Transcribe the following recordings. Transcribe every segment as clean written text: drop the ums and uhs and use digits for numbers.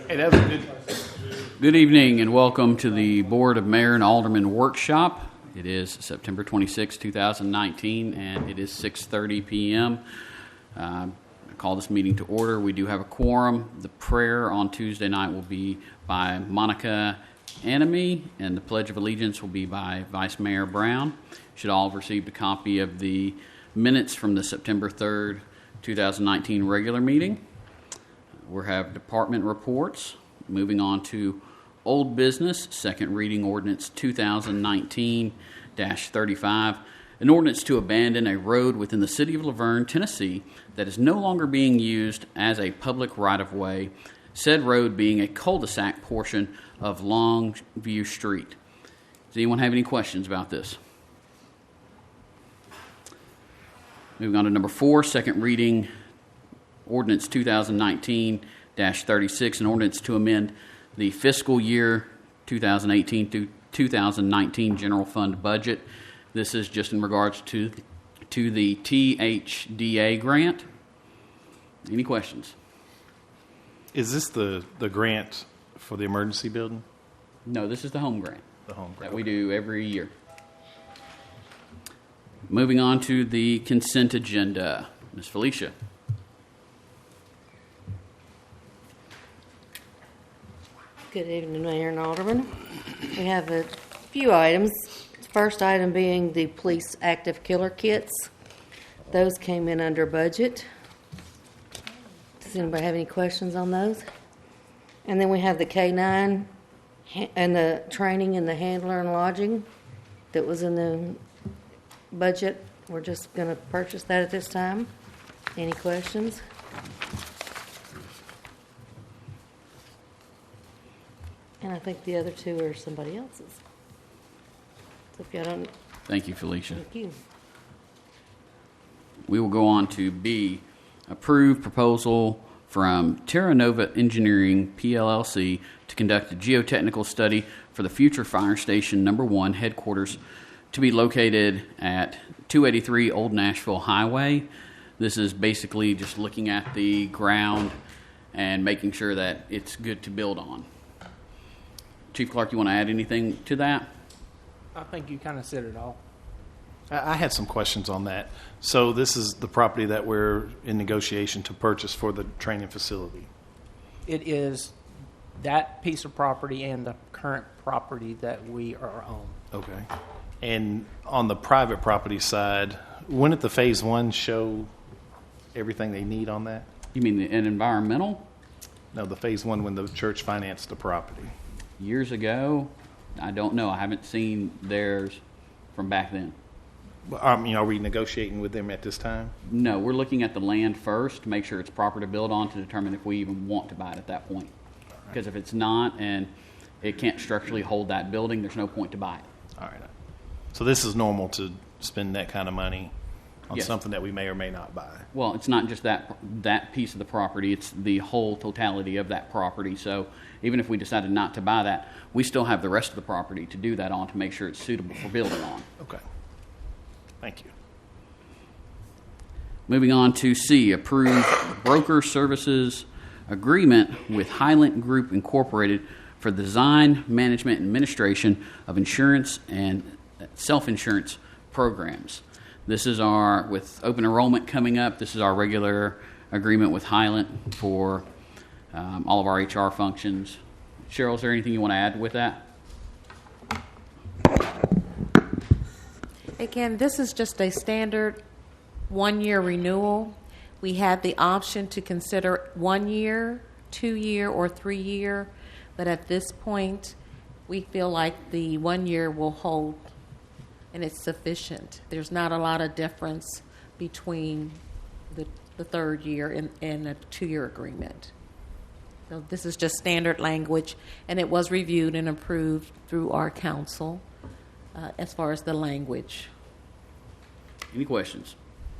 Hey, that was good. Good evening and welcome to the Board of Mayor and Aldermen Workshop. It is September 26, 2019, and it is 6:30 p.m. I call this meeting to order. We do have a quorum. The prayer on Tuesday night will be by Monica Anime, and the Pledge of Allegiance will be by Vice Mayor Brown. You should all have received a copy of the minutes from the September 3rd, 2019 regular meeting. We have department reports. Moving on to old business, second reading ordinance 2019-35, an ordinance to abandon a road within the city of Laverne, Tennessee that is no longer being used as a public right-of-way, said road being a cul-de-sac portion of Longview Street. Does anyone have any questions about this? Moving on to number 4, second reading ordinance 2019-36, an ordinance to amend the fiscal year 2018 through 2019 general fund budget. This is just in regards to the THDA grant. Any questions? Is this the grant for the emergency building? No, this is the home grant. The home grant that we do every year. Moving on to the consent agenda. Ms. Felicia. Good evening, Mayor and Alderman. We have a few items. The first item being the police active killer kits. Those came in under budget. Does anybody have any questions on those? And then we have the K9 and the training and the handler and lodging that was in the budget. We're just going to purchase that at this time. Any questions? And I think the other two are somebody else's. So if y'all don't... Thank you, Felicia. Thank you. We will go on to B, approve proposal from Terra Nova Engineering, PLLC, to conduct a geotechnical study for the future Fire Station No. 1 headquarters to be located at 283 Old Nashville Highway. This is basically just looking at the ground and making sure that it's good to build on. Chief Clark, you want to add anything to that? I think you kind of said it all. I had some questions on that. So this is the property that we're in negotiation to purchase for the training facility. It is that piece of property and the current property that we are on. Okay. And on the private property side, wouldn't the phase 1 show everything they need on that? You mean an environmental? No, the phase 1 when the church financed the property. Years ago, I don't know. I haven't seen theirs from back then. Are we negotiating with them at this time? No, we're looking at the land first to make sure it's proper to build on to determine if we even want to buy it at that point. Because if it's not and it can't structurally hold that building, there's no point to buy it. All right. So this is normal to spend that kind of money on Yes. something that we may or may not buy. Well, it's not just that piece of the property. It's the whole totality of that property. So even if we decided not to buy that, we still have the rest of the property to do that on to make sure it's suitable for building on. Okay. Thank you. Moving on to C, approve broker services agreement with Highland Group Incorporated for the design, management, and administration of insurance and self-insurance programs. This is with open enrollment coming up, this is our regular agreement with Highland for all of our HR functions. Cheryl, is there anything you want to add with that? Again, this is just a standard one-year renewal. We have the option to consider 1 year, 2 year, or 3 year, but at this point, we feel like the 1 year will hold and it's sufficient. There's not a lot of difference between the third year and a 2-year agreement. So this is just standard language, and it was reviewed and approved through our council as far as the language. Any questions?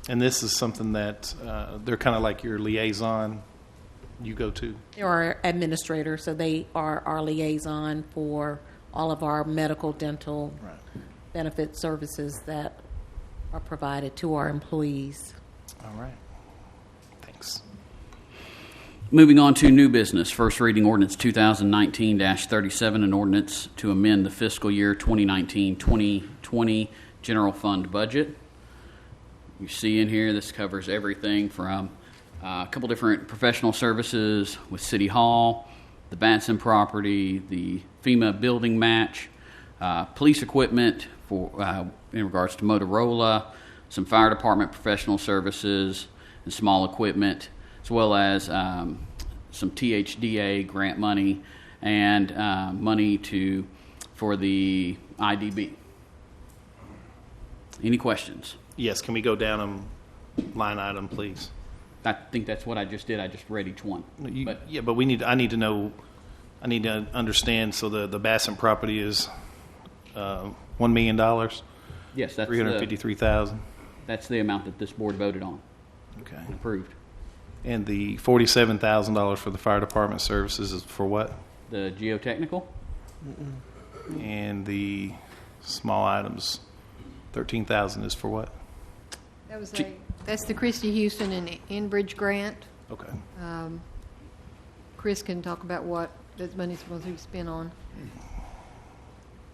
And this is something that they're kind of like your liaison you go to? They're our administrator, so they are our liaison for all of our medical, dental, Right. benefit services that are provided to our employees. All right. Thanks. Moving on to new business. First reading ordinance 2019-37, an ordinance to amend the fiscal year 2019-2020 general fund budget. You see in here, this covers everything from a couple different professional services with City Hall, the Batson property, the FEMA building match, police equipment for in regards to Motorola, some fire department professional services and small equipment, as well as some THDA grant money and money for the IDB. Any questions? Yes, can we go down line item, please? I think that's what I just did. I just read each one. But But I need to understand, so the Bassett property is $1 million, yes, that's $353,000. that's the amount that this board voted on Okay. and approved. And the $47,000 for the fire department services is for what? The geotechnical, And the small items, $13,000 is for what? That's the Christie Houston and Enbridge grant. Okay. Chris can talk about what that money's supposed to be spent on.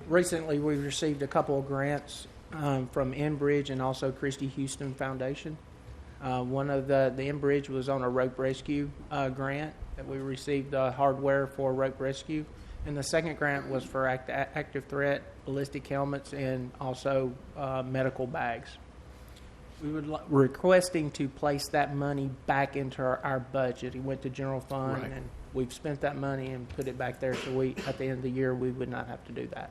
Recently, we've received a couple of grants from Enbridge and also Christie Houston Foundation. One of the Enbridge was on a rope rescue grant that we received hardware for rope rescue. And the second grant was for active threat, ballistic helmets, and also medical bags. We would requesting to place that money back into our budget. It went to general fund, Right. and we've spent that money and put it back there. So at the end of the year, we would not have to do that.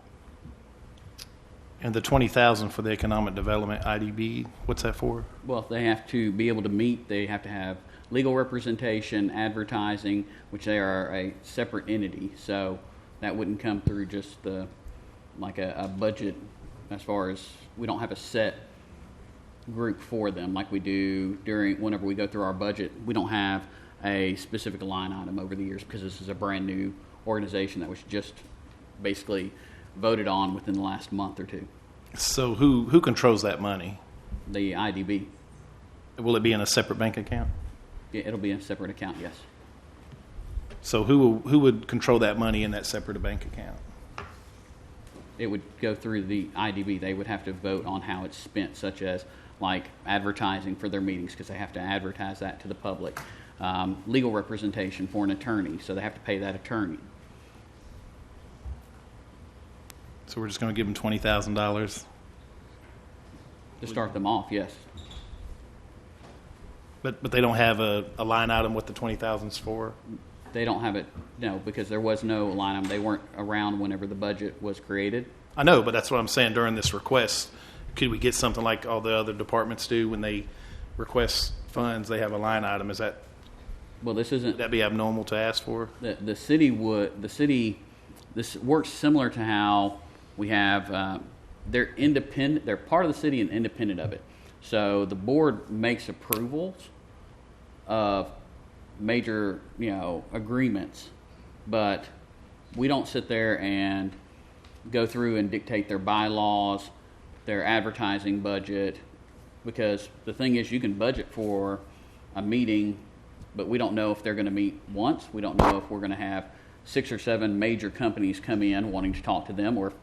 And the $20,000 for the economic development IDB, what's that for? well, they have to be able to meet, they have to have legal representation, advertising, which they are a separate entity. So that wouldn't come through just like a budget, as far as we don't have a set group for them like we do whenever we go through our budget. We don't have a specific line item over the years because this is a brand new organization that was just basically voted on within the last month or two. So who controls that money? The IDB, Will it be in a separate bank account? yeah, it'll be a separate account, yes. So who would control that money in that separate bank account? It would go through the IDB. They would have to vote on how it's spent, such as like advertising for their meetings, because they have to advertise that to the public. Legal representation for an attorney, so they have to pay that attorney. So we're just going to give them $20,000? To start them off, yes. But they don't have a line item what the $20,000's for? They don't have it, no, because there was no line item. They weren't around whenever the budget was created. I know, but that's what I'm saying during this request. Could we get something like all the other departments do when they request funds, they have a line item? Is that, Well, this would isn't, that be abnormal to ask for? the city, this works similar to how we have, they're independent, they're part of the city and independent of it. So the board makes approvals of major, agreements, but we don't sit there and go through and dictate their bylaws, their advertising budget, because the thing is, you can budget for a meeting, but we don't know if they're going to meet once. We don't know if we're going to have 6 or 7 major companies come in wanting to talk to them, or if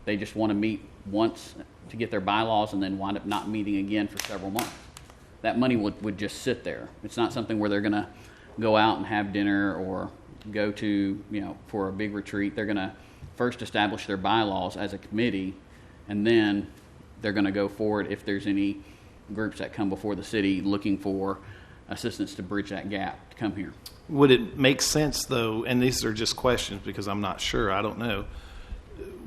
they just want to meet once to get their bylaws and then wind up not meeting again for several months. That money would just sit there. It's not something where they're going to go out and have dinner or go to, for a big retreat. They're going to first establish their bylaws as a committee, and then they're going to go forward if there's any groups that come before the city looking for assistance to bridge that gap to come here. Would it make sense, though, and these are just questions because I'm not sure, I don't know,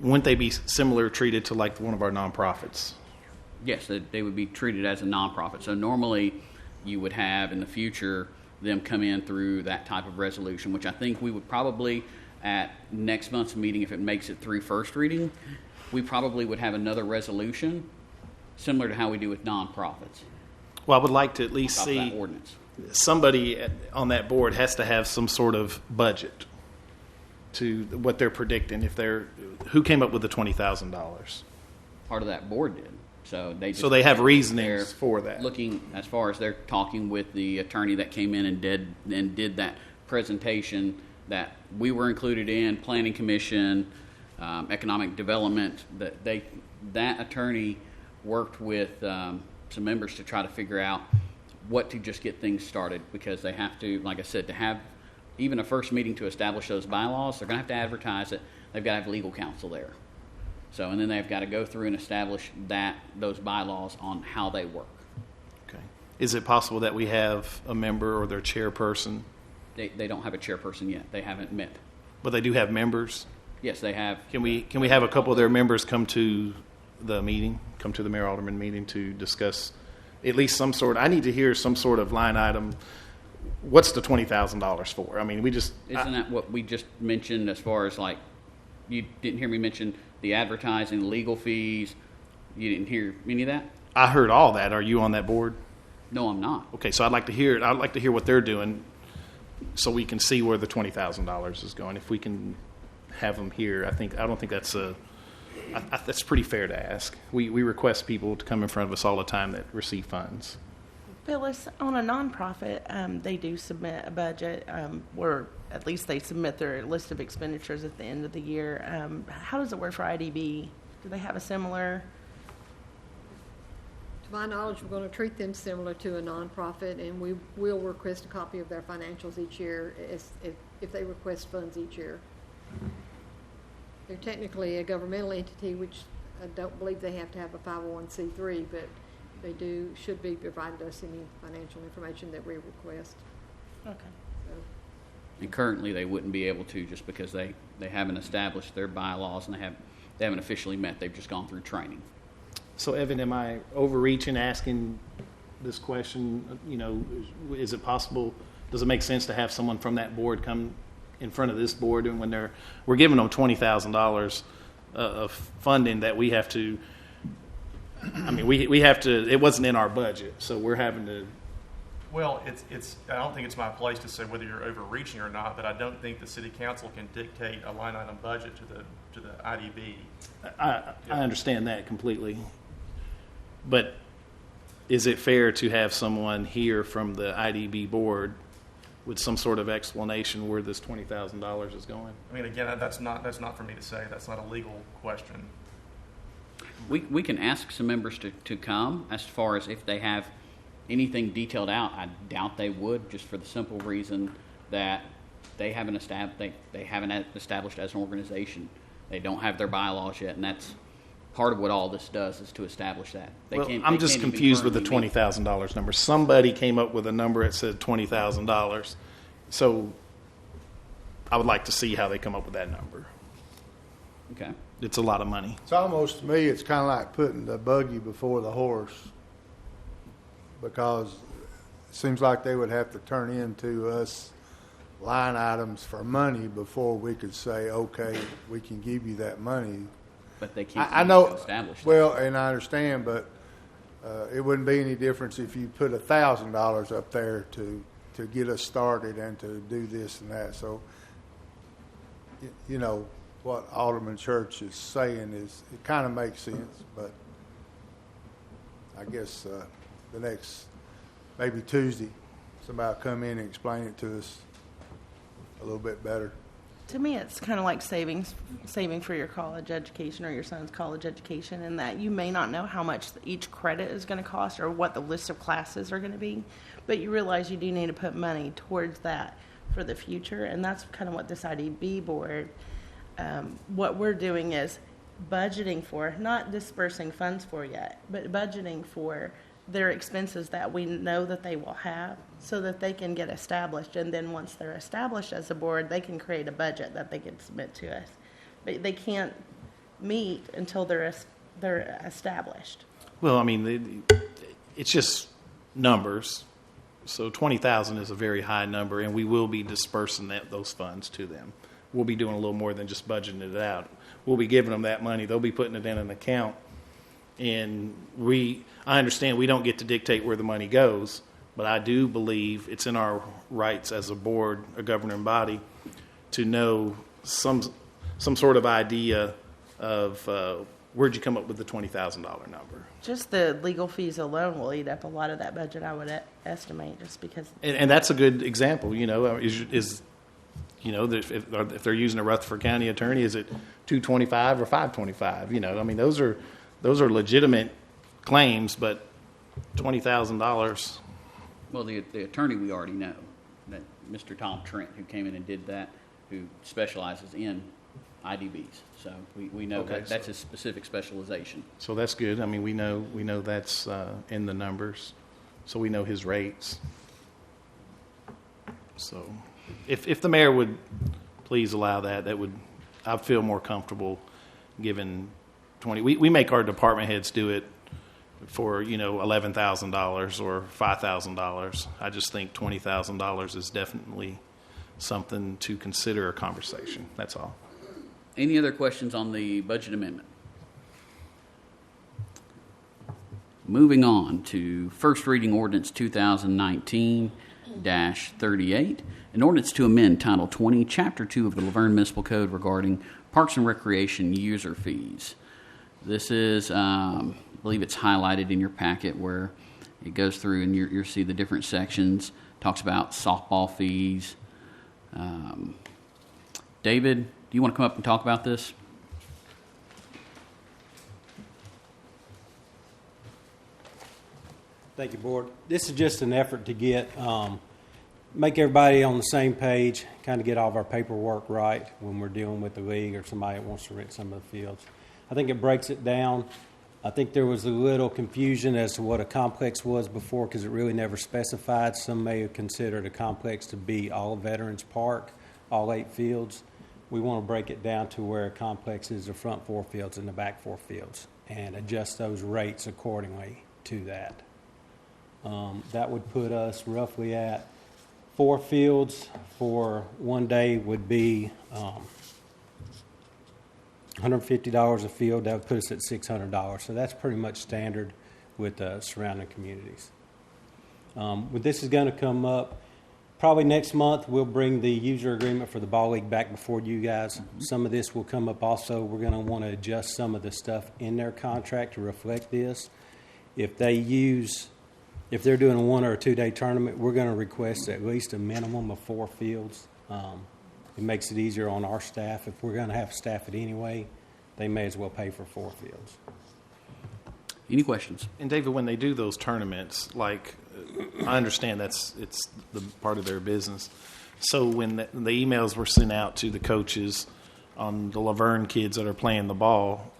wouldn't they be similar treated to like one of our nonprofits? Yes, they would be treated as a nonprofit. So normally you would have in the future them come in through that type of resolution, which I think we would probably at next month's meeting, if it makes it through first reading, we probably would have another resolution similar to how we do with nonprofits. Well, I would like to at least Top of that see ordinance. somebody on that board has to have some sort of budget to what they're predicting. Who came up with the $20,000? Part of that board did. So they have they're reasonings for that. Looking as far as they're talking with the attorney that came in and did that presentation that we were included in, Planning Commission, Economic Development, that attorney worked with some members to try to figure out what to just get things started, because they have to, like I said, to have even a first meeting to establish those bylaws, they're going to have to advertise it. They've got to have legal counsel there. So, and then they've got to go through and establish those bylaws on how they work. Okay. Is it possible that we have a member or their chairperson? They don't have a chairperson yet. They haven't met. But they do have members? Yes, they have. Can we have a couple of their members come to the meeting, come to the mayor alderman meeting to discuss at least some sort? I need to hear some sort of line item. What's the $20,000 for? I mean, Isn't that what we just mentioned as far as, like, you didn't hear me mention the advertising, the legal fees? You didn't hear any of that? I heard all that. Are you on that board? No, I'm not. Okay, so I'd like to hear it. I'd like to hear what they're doing so we can see where the $20,000 is going. If we can have them here, I don't think that's that's pretty fair to ask. We request people to come in front of us all the time that receive funds. Phyllis, on a nonprofit, they do submit a budget, or at least they submit their list of expenditures at the end of the year. How does it work for IDB? Do they have a similar? To my knowledge, we're going to treat them similar to a nonprofit, and we will request a copy of their financials each year if they request funds each year. They're technically a governmental entity, which I don't believe they have to have a 501c3, but they should be providing us any financial information that we request. Okay. So, And currently, they wouldn't be able to, just because they haven't established their bylaws and they haven't officially met. They've just gone through training. So, Evan, am I overreaching asking this question? You know, is it possible? Does it make sense to have someone from that board come in front of this board, and when we're giving them $20,000 of funding that we have to? I mean, we have to. It wasn't in our budget, so we're having to. Well, it's. I don't think it's my place to say whether you're overreaching or not, but I don't think the city council can dictate a line item budget to the IDB. I understand that completely, but is it fair to have someone here from the IDB board with some sort of explanation where this $20,000 is going? I mean, again, that's not for me to say. That's not a legal question. We can ask some members to come. As far as if they have anything detailed out, I doubt they would, just for the simple reason that they haven't established as an organization. They don't have their bylaws yet, and that's part of what all this does, is to establish that. I'm just confused with the $20,000 number. Somebody came up with a number that said $20,000, so I would like to see how they come up with that number. Okay. It's a lot of money. It's almost, to me, it's kind of like putting the buggy before the horse, because it seems like they would have to turn into us line items for money before we could say, okay, we can give you that money. But they can't I know, establish that. well, and I understand, but it wouldn't be any difference if you put $1,000 up there to get us started and to do this and that. So, you know, what Alderman Church is saying is, it kind of makes sense, but I guess the next, maybe Tuesday, somebody will come in and explain it to us a little bit better. To me, it's kind of like saving for your college education or your son's college education, in that you may not know how much each credit is going to cost or what the list of classes are going to be, but you realize you do need to put money towards that for the future, and that's kind of what this IDB board, what we're doing is budgeting for, not dispersing funds for yet, but budgeting for their expenses that we know that they will have, so that they can get established. And then once they're established as a board, they can create a budget that they can submit to us. But they can't meet until they're established. Well, I mean, it's just numbers. So 20,000 is a very high number, and we will be dispersing those funds to them. We'll be doing a little more than just budgeting it out. We'll be giving them that money. They'll be putting it in an account. And I understand we don't get to dictate where the money goes, but I do believe it's in our rights as a board, a governing body, to know some sort of idea of where'd you come up with the $20,000 number? Just the legal fees alone will eat up a lot of that budget, I would estimate, just because. And that's a good example, is if they're using a Rutherford County attorney, is it $225 or $525? Those are legitimate claims, but $20,000. Well, the attorney we already know, that Mr. Tom Trent, who came in and did that, who specializes in IDBs. So we know Okay, that's his specific specialization. So that's good. We know that's in the numbers, so we know his rates. So if the mayor would please allow that would, I'd feel more comfortable giving 20. We make our department heads do it for $11,000 or $5,000. I just think $20,000 is definitely something to consider a conversation. That's all. Any other questions on the budget amendment? Moving on to first reading ordinance 2019-38, an ordinance to amend Title 20, Chapter 2 of the Laverne Municipal Code regarding Parks and Recreation user fees. This is, I believe it's highlighted in your packet where it goes through and you'll see the different sections. Talks about softball fees. David, do you want to come up and talk about this? Thank you, Board. This is just an effort to get, make everybody on the same page, kind of get all of our paperwork right when we're dealing with the league or somebody that wants to rent some of the fields. I think it breaks it down. I think there was a little confusion as to what a complex was before because it really never specified. Some may have considered a complex to be all of Veterans Park, all 8 fields. We want to break it down to where a complex is the front 4 fields and the back 4 fields and adjust those rates accordingly to that. That would put us roughly at 4 fields for one day would be $150 a field. That would put us at $600. So that's pretty much standard with the surrounding communities. But this is going to come up probably next month. We'll bring the user agreement for the ball league back before you guys. Some of this will come up also. We're going to want to adjust some of the stuff in their contract to reflect this. If they're doing a 1 or a 2 day tournament, we're going to request at least a minimum of 4 fields. It makes it easier on our staff. If we're going to have staff it anyway, they may as well pay for 4 fields. Any questions? And David, when they do those tournaments, like I understand it's the part of their business. So when the emails were sent out to the coaches on the Laverne kids that are playing the ball,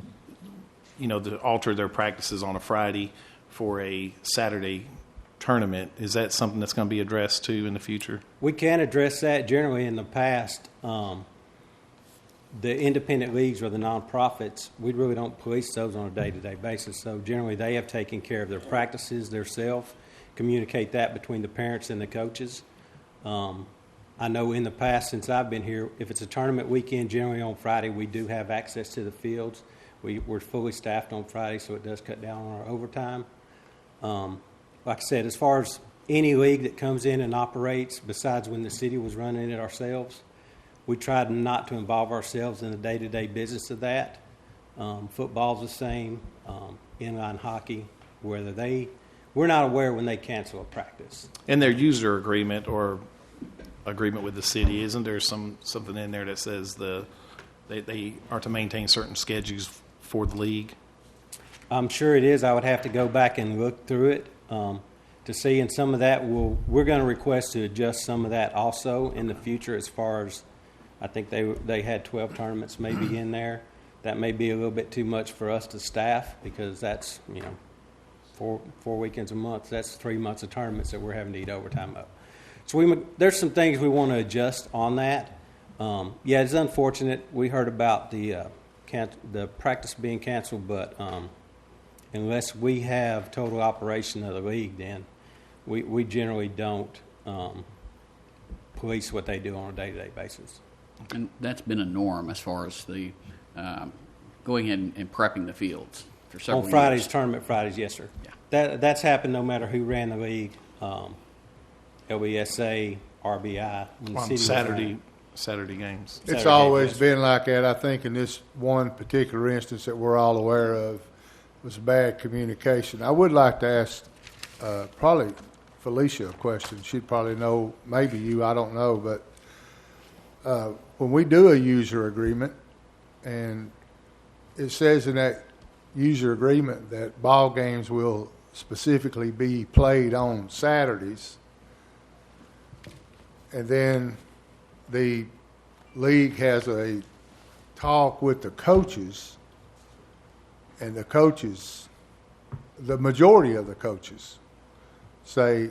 to alter their practices on a Friday for a Saturday tournament, is that something that's going to be addressed too in the future? We can address that. Generally in the past, the independent leagues or the nonprofits, we really don't police those on a day-to-day basis. So generally they have taken care of their practices themselves, communicate that between the parents and the coaches. I know in the past, since I've been here, if it's a tournament weekend, generally on Friday, we do have access to the fields. We're fully staffed on Friday, so it does cut down on our overtime. Like I said, as far as any league that comes in and operates, besides when the city was running it ourselves, we tried not to involve ourselves in the day-to-day business of that. Football's the same, inline hockey, we're not aware when they cancel a practice. In their user agreement or agreement with the city, isn't there something in there that says they are to maintain certain schedules for the league? I'm sure it is. I would have to go back and look through it to see. And some of that we're going to request to adjust some of that also in the future. As far as I think they had 12 tournaments maybe in there. That may be a little bit too much for us to staff because that's 4 weekends a month. That's 3 months of tournaments that we're having to eat overtime up. So there's some things we want to adjust on that. Yeah, it's unfortunate. We heard about the practice being canceled, but unless we have total operation of the league, then we generally don't police what they do on a day-to-day basis. And that's been a norm as far as the going ahead and prepping the fields for several On Fridays, years. tournament Fridays, yes, sir. Yeah. That's happened no matter who ran the league, LBSA, RBI. When the On city was running. Saturday games. It's Saturday, always yes. been like that. I think in this one particular instance that we're all aware of was bad communication. I would like to ask probably Felicia a question. She'd probably know, maybe you, I don't know, but when we do a user agreement and it says in that user agreement that ball games will specifically be played on Saturdays, and then the league has a talk with the coaches, and the coaches, the majority of the coaches, say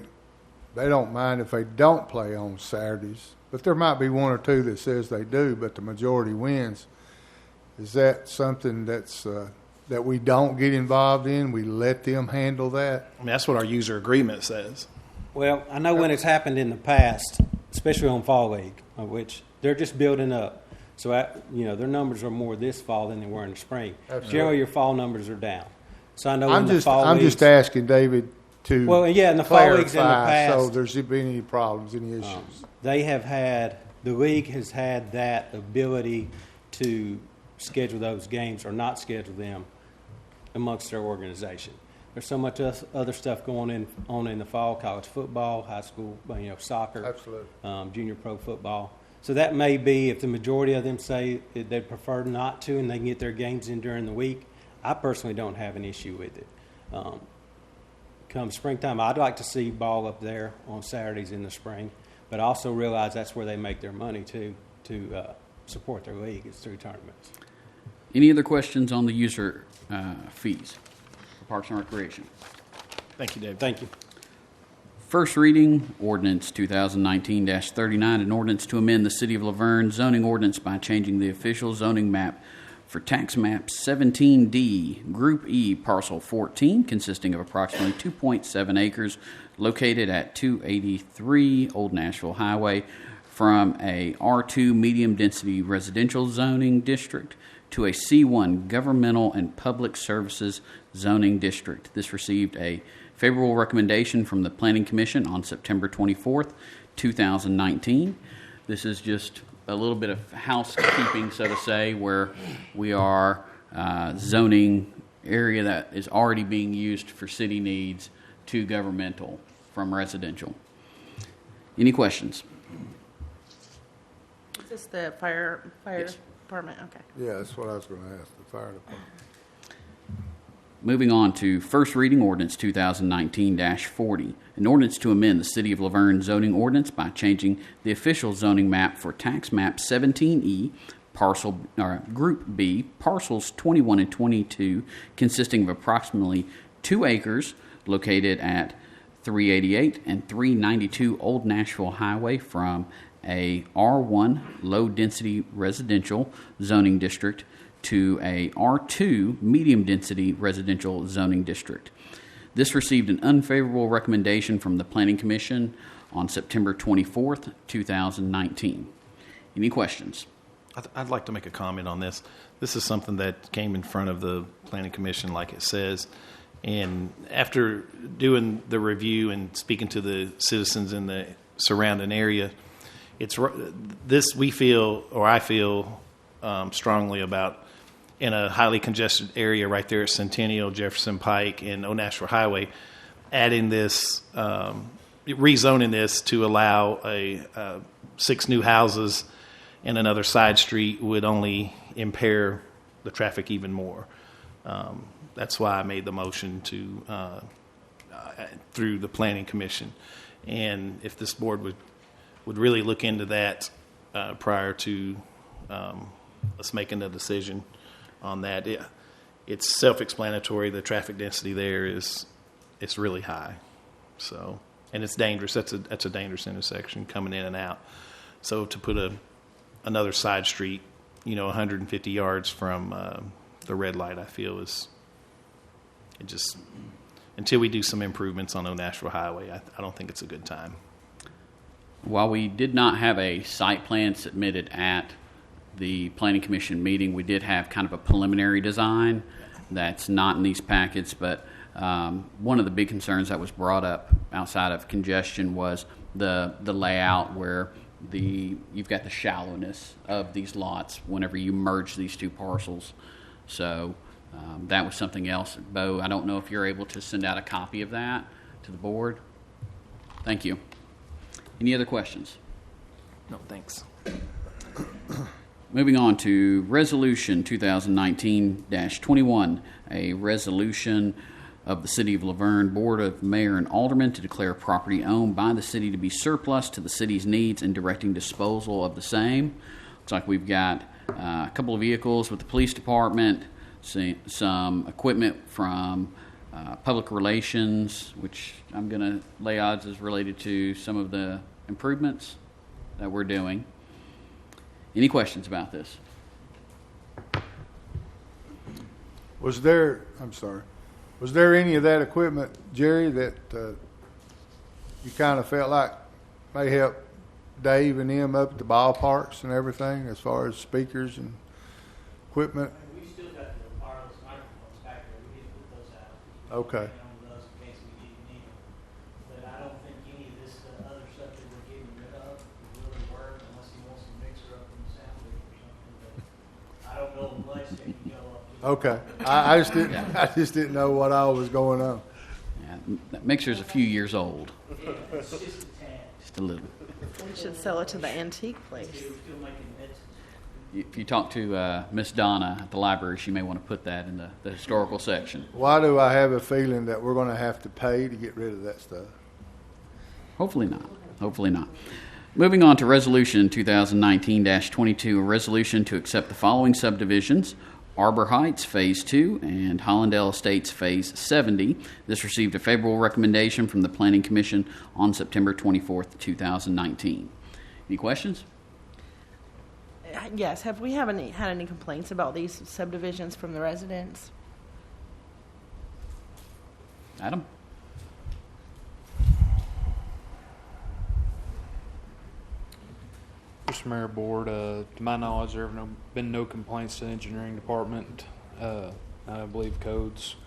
they don't mind if they don't play on Saturdays, but there might be one or two that says they do, but the majority wins. Is that something that's that we don't get involved in? We let them handle that? I mean, that's what our user agreement says. Well, I know when it's happened in the past, especially on Fall League, which they're just building up. So, their numbers are more this fall than they were in the spring. Absolutely. Generally, your fall numbers are down. So I know I'm in the fall I'm leagues, just asking David to well, yeah, in the fall leagues in the clarify past, so there's been any problems, any issues. they have had, the league has had that ability to schedule those games or not schedule them amongst their organization. There's so much other stuff going on in the fall: college football, high school, soccer, Absolutely. junior pro football. So that may be, if the majority of them say they prefer not to and they can get their games in during the week, I personally don't have an issue with it. Come springtime, I'd like to see ball up there on Saturdays in the spring, but I also realize that's where they make their money too, to support their league. It's through tournaments. Any other questions on the user fees for Parks and Recreation? Thank you, David. Thank you. First reading, ordinance 2019-39, an ordinance to amend the City of Laverne zoning ordinance by changing the official zoning map for tax map 17D, Group E, Parcel 14, consisting of approximately 2.7 acres located at 283 Old Nashville Highway, from a R2 medium-density residential zoning district to a C1 governmental and public services zoning district. This received a favorable recommendation from the Planning Commission on September 24th, 2019. This is just a little bit of housekeeping, so to say, where we are zoning area that is already being used for city needs to governmental from residential. Any questions? Is this the fire Yes. department? Okay. Yeah, that's what I was going to ask, the fire department. Moving on to first reading ordinance 2019-40, an ordinance to amend the City of Laverne zoning ordinance by changing the official zoning map for tax map 17E, Group B, parcels 21 and 22, consisting of approximately 2 acres located at 388 and 392 Old Nashville Highway, from a R1 low-density residential zoning district to a R2 medium-density residential zoning district. This received an unfavorable recommendation from the Planning Commission on September 24th, 2019. Any questions? I'd like to make a comment on this. This is something that came in front of the Planning Commission, like it says. And after doing the review and speaking to the citizens in the surrounding area, we feel, or I feel strongly about, in a highly congested area right there at Centennial, Jefferson Pike, and Old Nashville Highway, adding this, rezoning this to allow 6 new houses and another side street would only impair the traffic even more. That's why I made the motion to through the Planning Commission. And if this board would really look into that prior to us making a decision on that. It's self-explanatory. The traffic density there is really high, so, and it's dangerous. That's a dangerous intersection coming in and out. So to put another side street, 150 yards from the red light, I feel until we do some improvements on Old Nashville Highway, I don't think it's a good time. While we did not have a site plan submitted at the Planning Commission meeting, we did have kind of a preliminary design that's not in these packets, but one of the big concerns that was brought up outside of congestion was the layout, where you've got the shallowness of these lots whenever you merge these two parcels. So that was something else. Bo, I don't know if you're able to send out a copy of that to the board. Thank you. Any other questions? No, thanks. Moving on to Resolution 2019-21, a resolution of the City of Laverne Board of Mayor and Aldermen to declare property owned by the city to be surplus to the city's needs and directing disposal of the same. Looks like we've got a couple of vehicles with the police department, some equipment from public relations, which I'm going to lay odds is related to some of the improvements that we're doing. Any questions about this? Was there any of that equipment, Jerry, that you kind of felt like may help Dave and them up at the ballparks and everything as far as speakers and equipment? We still got the wireless microphones back there. We didn't put those out. Okay. On those in case we didn't need them. But I don't think any of this other stuff that we're getting rid of will really work unless he wants to mix her up in the sound booth or something. But I don't know much that can go up. Okay. I just didn't know what all was going on. Yeah, that mixer's a few years old. Yeah, it's just a tad. Just a little. We should sell it to the antique place. We're still making medicine. If you talk to Miss Donna at the library, she may want to put that in the historical section. Why do I have a feeling that we're going to have to pay to get rid of that stuff? Hopefully not. Hopefully not. Moving on to Resolution 2019-22, a resolution to accept the following subdivisions: Arbor Heights Phase 2 and Hollandale Estates Phase 70. This received a favorable recommendation from the Planning Commission on September 24th, 2019. Any questions? Yes. Have we had any complaints about these subdivisions from the residents? Adam? Mr. Mayor, Board, to my knowledge, there have been no complaints to the engineering department. I believe codes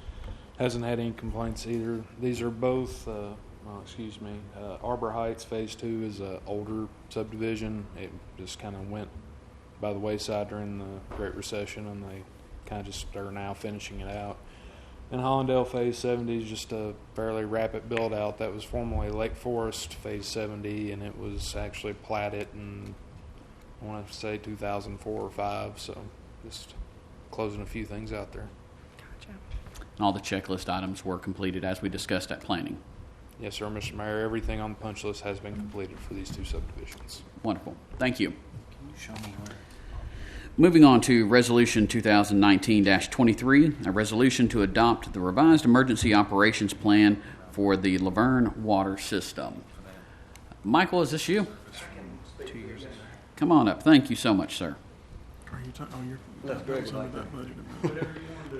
hasn't had any complaints either. These are both, Arbor Heights Phase 2 is an older subdivision. It just kind of went by the wayside during the Great Recession, and they kind of just are now finishing it out. And Hollandale Phase 70 is just a fairly rapid build out. That was formerly Lake Forest Phase 70, and it was actually platted in, I want to say 2004 or 5, so just closing a few things out there. Gotcha. And all the checklist items were completed as we discussed at planning. Yes, sir, Mr. Mayor. Everything on the punch list has been completed for these two subdivisions. Wonderful. Thank you. Can you show me where? Moving on to Resolution 2019-23, a resolution to adopt the revised emergency operations plan for the Laverne water system. Michael, is this you? 2 years ago. Come on up. Thank you so much, sir.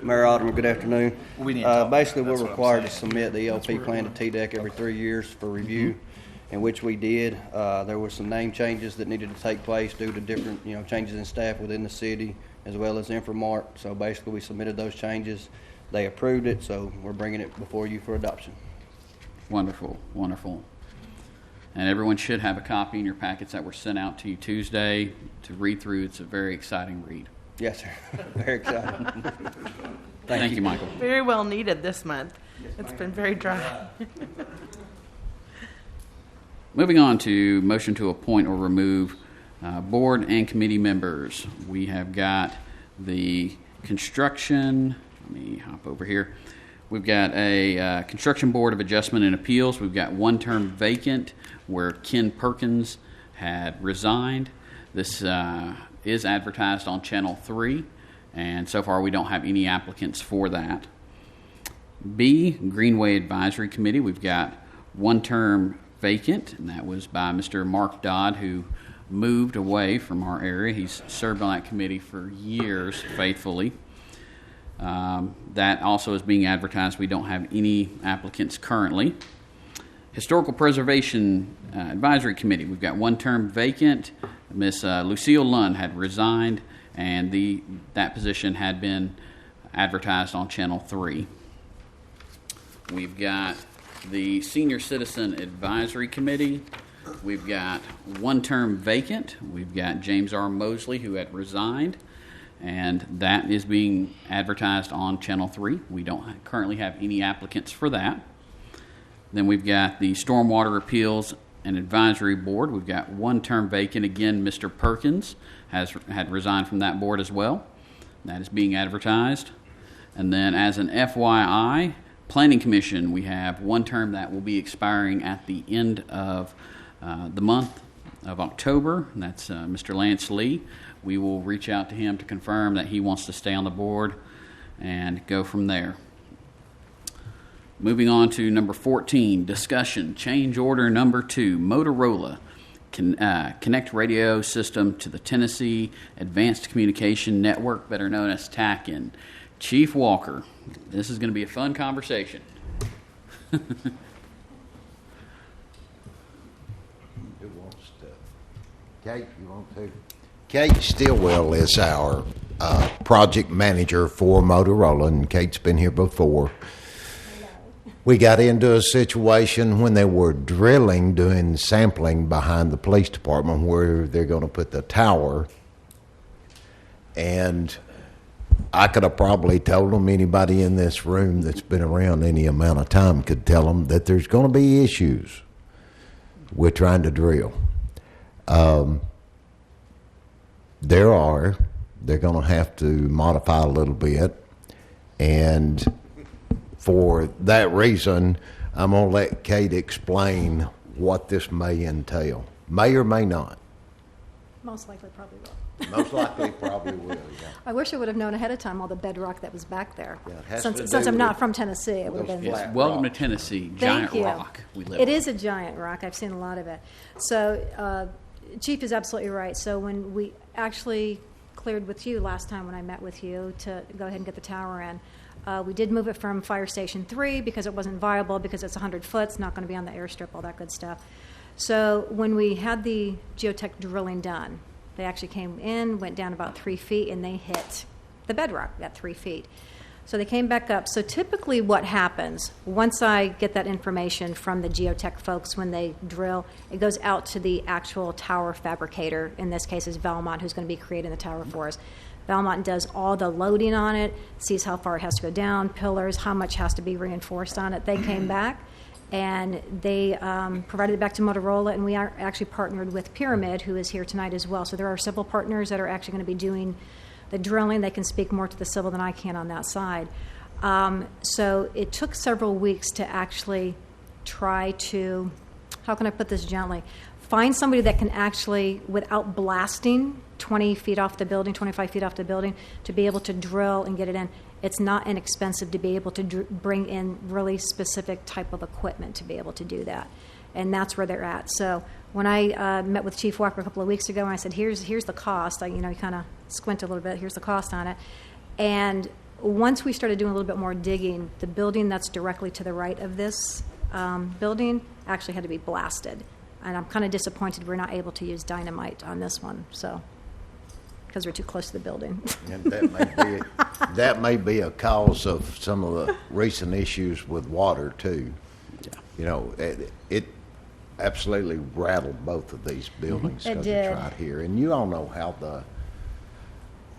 Mayor Alderman, good afternoon. We didn't talk Basically, about it. we're That's what I'm required to saying. submit the ELP plan to TDEC every 3 years for review, in which we did. There were some name changes that needed to take place due to different, changes in staff within the city, as well as Infomart. So basically, we submitted those changes. They approved it, so we're bringing it before you for adoption. Wonderful, wonderful. And everyone should have a copy in your packets that were sent out to you Tuesday to read through. It's a very exciting read. Yes, sir. Very excited. Thank you, Michael. Very well needed this month. It's been very dry. Moving on to motion to appoint or remove board and committee members. We have got the construction. Let me hop over here. We've got a construction board of adjustment and appeals. We've got one term vacant where Ken Perkins had resigned. This is advertised on Channel 3, and so far we don't have any applicants for that. B, Greenway Advisory Committee. We've got one term vacant, and that was by Mr. Mark Dodd, who moved away from our area. He's served on that committee for years faithfully. That also is being advertised. We don't have any applicants currently. Historical Preservation Advisory Committee. We've got one term vacant. Miss Lucille Lund had resigned, and that position had been advertised on Channel 3. We've got the Senior Citizen Advisory Committee. We've got one term vacant. We've got James R. Mosley, who had resigned, and that is being advertised on Channel 3. We don't currently have any applicants for that. Then we've got the Stormwater Appeals and Advisory Board. We've got one term vacant. Again, Mr. Perkins had resigned from that board as well. That is being advertised. And then as an FYI, Planning Commission, we have one term that will be expiring at the end of the month of October. And that's Mr. Lance Lee. We will reach out to him to confirm that he wants to stay on the board and go from there. Moving on to number 14, discussion, change order number 2, Motorola, connect radio system to the Tennessee Advanced Communication Network, better known as TACN. Chief Walker, this is going to be a fun conversation. Who wants to? Kate, you want to? Kate Stillwell is our project manager for Motorola, and Kate's been here before. We got into a situation when they were drilling, doing sampling behind the police department where they're going to put the tower. And I could have probably told them, anybody in this room that's been around any amount of time could tell them that there's going to be issues with trying to drill. They're going to have to modify a little bit. And for that reason, I'm going to let Kate explain what this may entail. May or may not. Most likely probably will. Most likely probably will, yeah. I wish I would have known ahead of time all the bedrock that was back there. Yeah, it has since to since do I'm not with from Tennessee, it would have been. flat Welcome rocks. to Tennessee, Thank giant you. rock we live It on. is a giant rock. I've seen a lot of it. So Chief is absolutely right. So when we actually cleared with you last time when I met with you to go ahead and get the tower in, we did move it from Fire Station 3 because it wasn't viable, because it's 100 foot, it's not going to be on the airstrip, all that good stuff. So when we had the geotech drilling done, they actually came in, went down about 3 feet, and they hit the bedrock at 3 feet. So they came back up. So typically what happens, once I get that information from the geotech folks when they drill, it goes out to the actual tower fabricator. In this case is Valmont, who's going to be creating the tower for us. Valmont does all the loading on it, sees how far it has to go down, pillars, how much has to be reinforced on it. They came back, and they provided it back to Motorola, and we are actually partnered with Pyramid, who is here tonight as well. So there are several partners that are actually going to be doing the drilling. They can speak more to the civil than I can on that side. So it took several weeks to actually try to, how can I put this gently, find somebody that can actually, without blasting 20 feet off the building, 25 feet off the building, to be able to drill and get it in. It's not inexpensive to be able to bring in really specific type of equipment to be able to do that. And that's where they're at. So when I met with Chief Walker a couple of weeks ago, and I said, here's the cost. You kind of squint a little bit. Here's the cost on it. And once we started doing a little bit more digging, the building that's directly to the right of this building actually had to be blasted. And I'm kind of disappointed we're not able to use dynamite on this one, so, because we're too close to the building. And that may be a cause of some of the recent issues with water too. Yeah. You know, it absolutely rattled both of these buildings It because did. it's right here, and you all know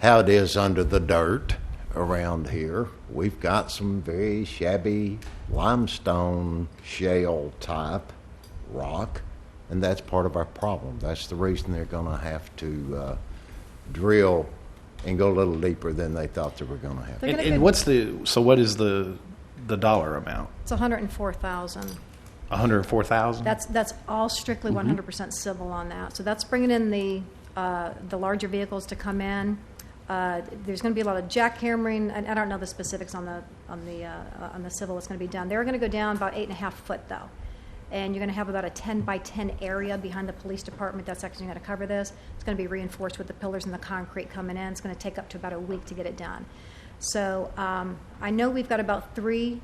how it is under the dirt around here. We've got some very shabby limestone shale type rock, and that's part of our problem. That's the reason they're going to have to drill and go a little deeper than they thought they were going to have. They're gonna And go- what is the dollar amount? It's $104,000. 104,000? That's all strictly 100% civil on that. So that's bringing in the larger vehicles to come in. There's going to be a lot of jackhammering. I don't know the specifics on the civil that's going to be done. They're going to go down about 8.5 foot though, and you're going to have about a 10 by 10 area behind the police department that's actually going to cover this. It's going to be reinforced with the pillars and the concrete coming in. It's going to take up to about a week to get it done. So I know we've got about 3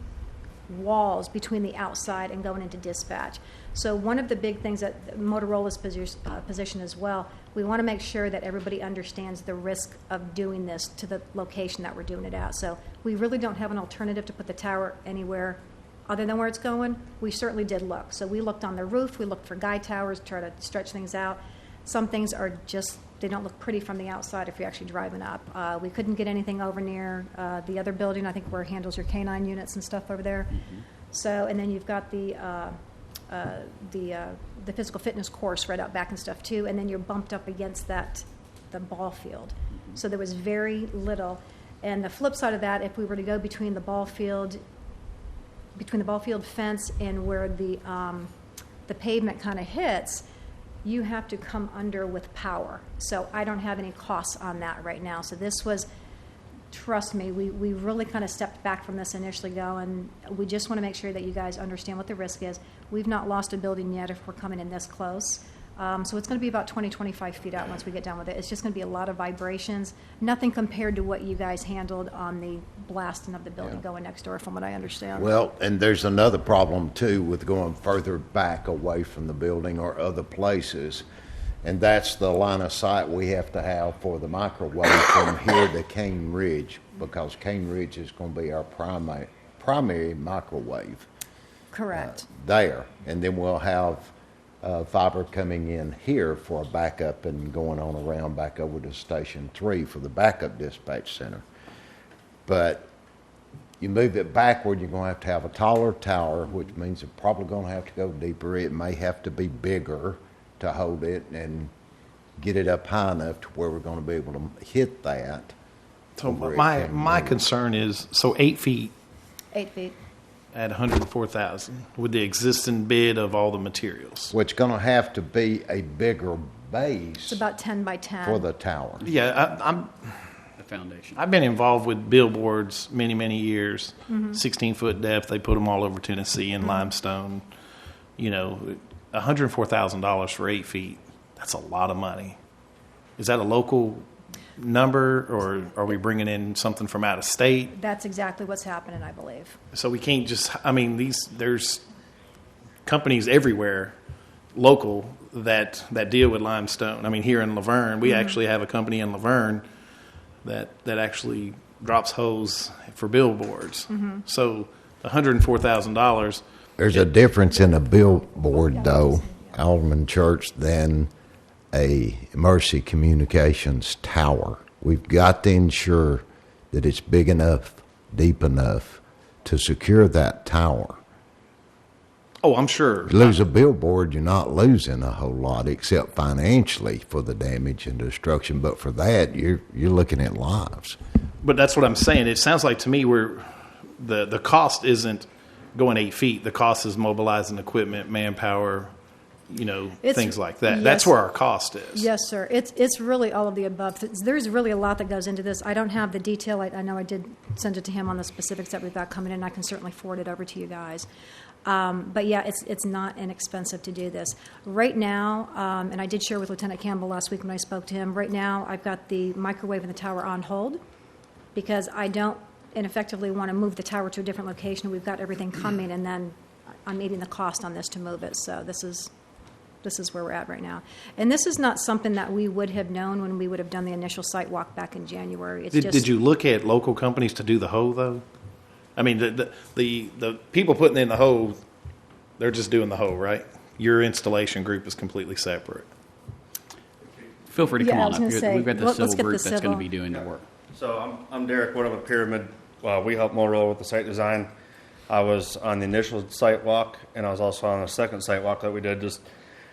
walls between the outside and going into dispatch. So one of the big things that Motorola's position as well, we want to make sure that everybody understands the risk of doing this to the location that we're doing it at. So we really don't have an alternative to put the tower anywhere other than where it's going, we certainly did look. So we looked on the roof, we looked for guy towers, try to stretch things out. Some things are just, they don't look pretty from the outside if you're actually driving up. We couldn't get anything over near the other building, I think where it handles your canine units and stuff over there. So, and then you've got the physical fitness course right out back and stuff too, and then you're bumped up against the ball field. So there was very little. And the flip side of that, if we were to go between the ball field fence and where the pavement kind of hits, you have to come under with power. So I don't have any costs on that right now. So this was, trust me, we really kind of stepped back from this initially going, we just want to make sure that you guys understand what the risk is. We've not lost a building yet if we're coming in this close. So it's going to be about 20, 25 feet out once we get done with it. It's just going to be a lot of vibrations. Nothing compared to what you guys handled on the blasting of the building going next door, from what I understand. Well, and there's another problem too with going further back away from the building or other places, and that's the line of sight we have to have for the microwave from here to Cane Ridge, because Cane Ridge is going to be our primary microwave. Correct. There, and then we'll have fiber coming in here for a backup and going on around back over to Station 3 for the backup dispatch center. But you move it backward, you're going to have a taller tower, which means it's probably going to have to go deeper. It may have to be bigger to hold it and get it up high enough to where we're going to be able to hit that. So my concern is, so 8 feet 8 feet. at 104,000 with the existing bid of all the materials. Which going to have to be a bigger base It's about 10 by 10. for the tower. Yeah, The foundation. I've been involved with billboards many years. 16-foot depth. They put them all over Tennessee in limestone. You know, $104,000 for 8 feet. That's a lot of money. Is that a local number, or are we bringing in something from out of state? That's exactly what's happening, I believe. So we can't just, I mean, there's companies everywhere, local, that deal with limestone. I mean, here in Laverne, we actually have a company in Laverne that actually drops hose for billboards. So $104,000. There's a difference in a billboard, though, Alderman Church, than a Mercy Communications tower. We've got to ensure that it's big enough, deep enough to secure that tower. Oh, I'm sure. If you lose a billboard, you're not losing a whole lot, except financially for the damage and destruction. But for that, you're looking at lives. But that's what I'm saying. It sounds like to me the cost isn't going 8 feet. The cost is mobilizing equipment, manpower, things like that. Yes. That's where our cost is. Yes, sir. It's really all of the above. There's really a lot that goes into this. I don't have the detail. I know I did send it to him on the specifics that we've got coming in. I can certainly forward it over to you guys. But yeah, it's not inexpensive to do this. Right now, and I did share with Lieutenant Campbell last week when I spoke to him, right now I've got the microwave in the tower on hold because I don't ineffectively want to move the tower to a different location. We've got everything coming, and then I'm eating the cost on this to move it. So this is where we're at right now. And this is not something that we would have known when we would have done the initial site walk back in January. Did you look at local companies to do the hoe, though? I mean, the people putting in the hoe, they're just doing the hoe, right? Your installation group is completely separate. Feel free to come I on was up. gonna say, We've got the let's civil get group the that's going to civil. be doing the work. So I'm Derek, one of a Pyramid. We help Motorola with the site design. I was on the initial site walk, and I was also on the second site walk that we did. Just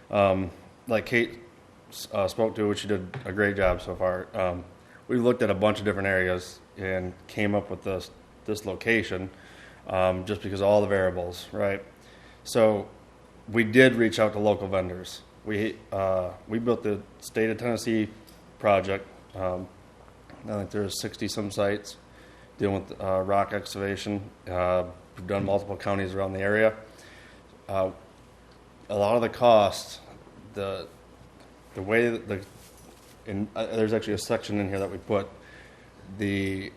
like Kate spoke to, which she did a great job so far. We looked at a bunch of different areas and came up with this location just because of all the variables, right? So we did reach out to local vendors. We built the state of Tennessee project. I think there's 60-some sites dealing with rock excavation. We've done multiple counties around the area. A lot of the costs, the way that there's actually a section in here that we put the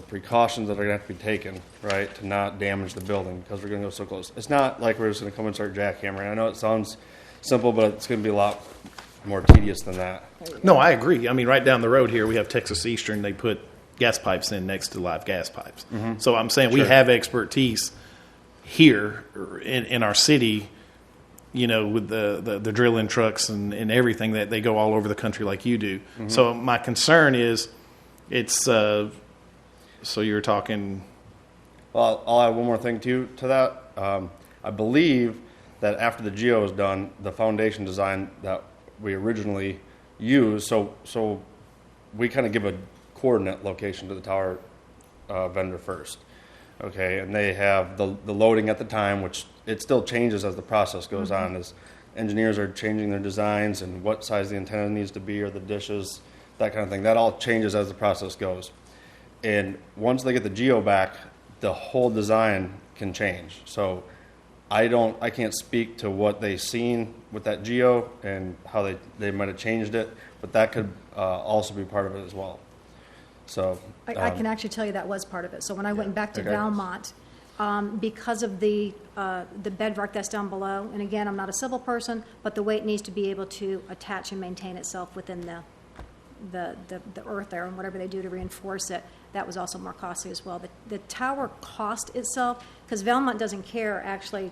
precautions that are going to have to be taken, right, to not damage the building because we're going to go so close. It's not like we're just going to come and start jackhammering. I know it sounds simple, but it's going to be a lot more tedious than that. No, I agree. I mean, right down the road here, we have Texas Eastern. They put gas pipes in next to live gas pipes. Mhm. So I'm saying we Sure. have expertise here in our city, with the drilling trucks and everything that they go all over the country like you do. Mhm. So my concern is so you're talking. Well, I'll add one more thing to that. I believe that after the geo is done, the foundation design that we originally used, so we kind of give a coordinate location to the tower vendor first. Okay, and they have the loading at the time, which it still changes as the process goes on, as engineers are changing their designs and what size the antenna needs to be or the dishes, that kind of thing. That all changes as the process goes. And once they get the geo back, the whole design can change. So I can't speak to what they've seen with that geo and how they might have changed it, but that could also be part of it as well. So I can actually tell you that was part of it. So when I went back to Okay. Valmont, because of the bedrock that's down below, and again, I'm not a civil person, but the weight needs to be able to attach and maintain itself within the earth there and whatever they do to reinforce it, that was also more costly as well. The tower cost itself, because Valmont doesn't care actually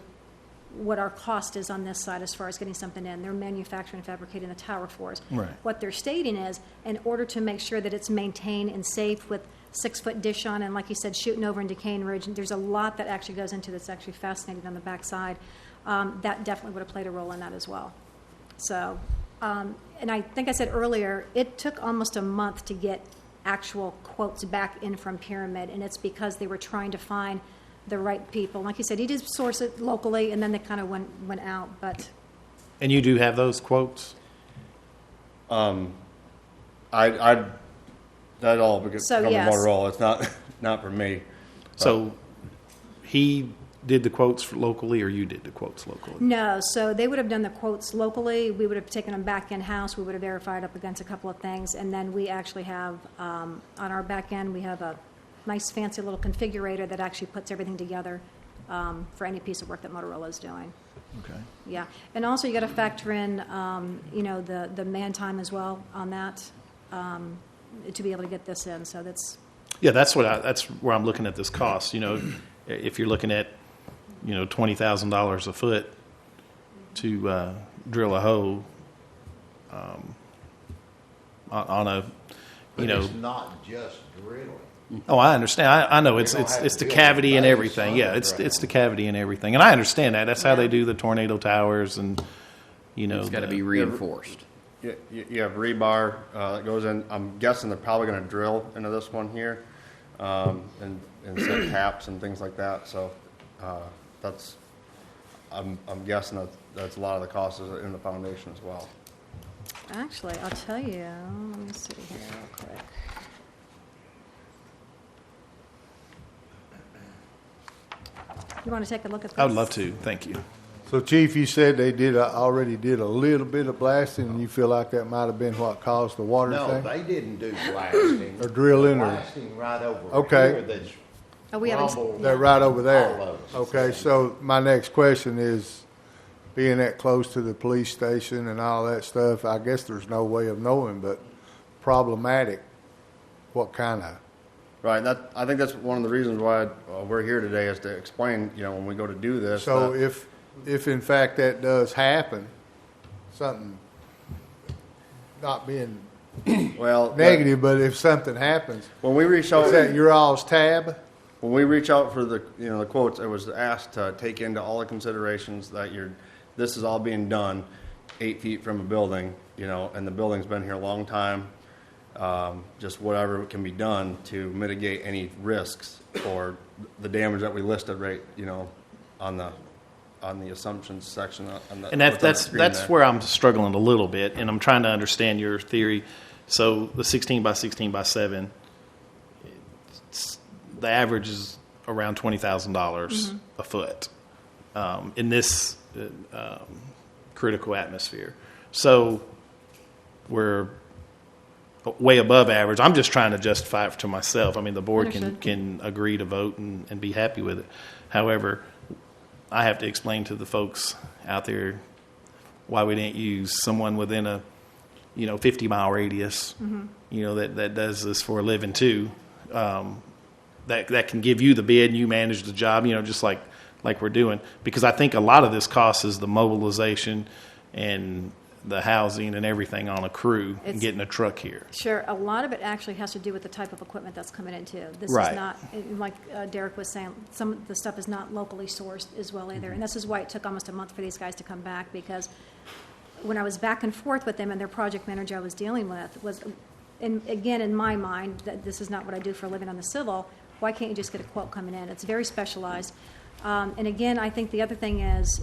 what our cost is on this side as far as getting something in. They're manufacturing and fabricating the tower for us. Right. What they're stating is, in order to make sure that it's maintained and safe with 6-foot dish on, and like you said, shooting over in Duquesne Ridge, and there's a lot that actually goes into that's actually fascinating on the backside. That definitely would have played a role in that as well. So, and I think I said earlier, it took almost a month to get actual quotes back in from Pyramid, and it's because they were trying to find the right people. Like you said, he did source it locally, and then they kind of went out. But And you do have those quotes? that all because So, from yes. Motorola. It's not for me. So he did the quotes locally, or you did the quotes locally? no, so they would have done the quotes locally. We would have taken them back in-house. We would have verified up against a couple of things, and then we actually have, on our back end, we have a nice fancy little configurator that actually puts everything together for any piece of work that Motorola is doing. Okay. Yeah, and also you got to factor in, the man time as well on that to be able to get this in. So that's Yeah, that's where I'm looking at this cost. If you're looking at, $20,000 a foot to drill a hole on a, But it's not just drilling. Oh, I understand. I know We it's don't have it's to the build cavity a and base everything. Yeah, it's underground. the cavity and everything, and I understand that. That's how they do the tornado towers, and It's got to be reinforced. You have rebar that goes in. I'm guessing they're probably going to drill into this one here and set taps and things like that. So that's I'm guessing that's a lot of the cost is in the foundation as well. actually, I'll tell you. Let me see here real quick. You want to take a look at this? I would love to. Thank you. So, Chief, you said they already did a little bit of blasting, and you feel like that might have been what caused the water No, thing? they didn't do blasting. Or drilling or- Blasting right over Okay. here that's Oh, we haven't. rumbled They're right over there. all over the Okay, place. so my next question is, being that close to the police station and all that stuff, I guess there's no way of knowing, but problematic, what kind of? Right. I think that's one of the reasons why we're here today is to explain. When we go to do this. So that- if in fact that does happen, something not being well, negative, but if something happens, when we reach out, is that your all's tab? when we reach out for the the quotes, it was asked to take into all the considerations that this is all being done 8 feet from a building, and the building's been here a long time. Just whatever can be done to mitigate any risks or the damage that we listed right, on the assumptions section. And that's where I'm struggling a little bit, and I'm trying to understand your theory. So the 16 by 16 by 7, the average is around $20,000 a foot in this critical atmosphere. So we're way above average. I'm just trying to justify it to myself. I mean, the board can agree to vote and be happy with it. However, I have to explain to the folks out there why we didn't use someone within a 50-mile radius, that does this for a living too, that can give you the bid and you manage the job, just like we're doing. Because I think a lot of this cost is the mobilization and the housing and everything on a crew and getting a truck here. Sure, a lot of it actually has to do with the type of equipment that's coming in too. This Right. is not, like Derek was saying, some of the stuff is not locally sourced as well either. And this is why it took almost a month for these guys to come back, because when I was back and forth with them and their project manager I was dealing with was, and again, in my mind, that this is not what I do for a living on the civil, why can't you just get a quote coming in? It's very specialized. And again, I think the other thing is,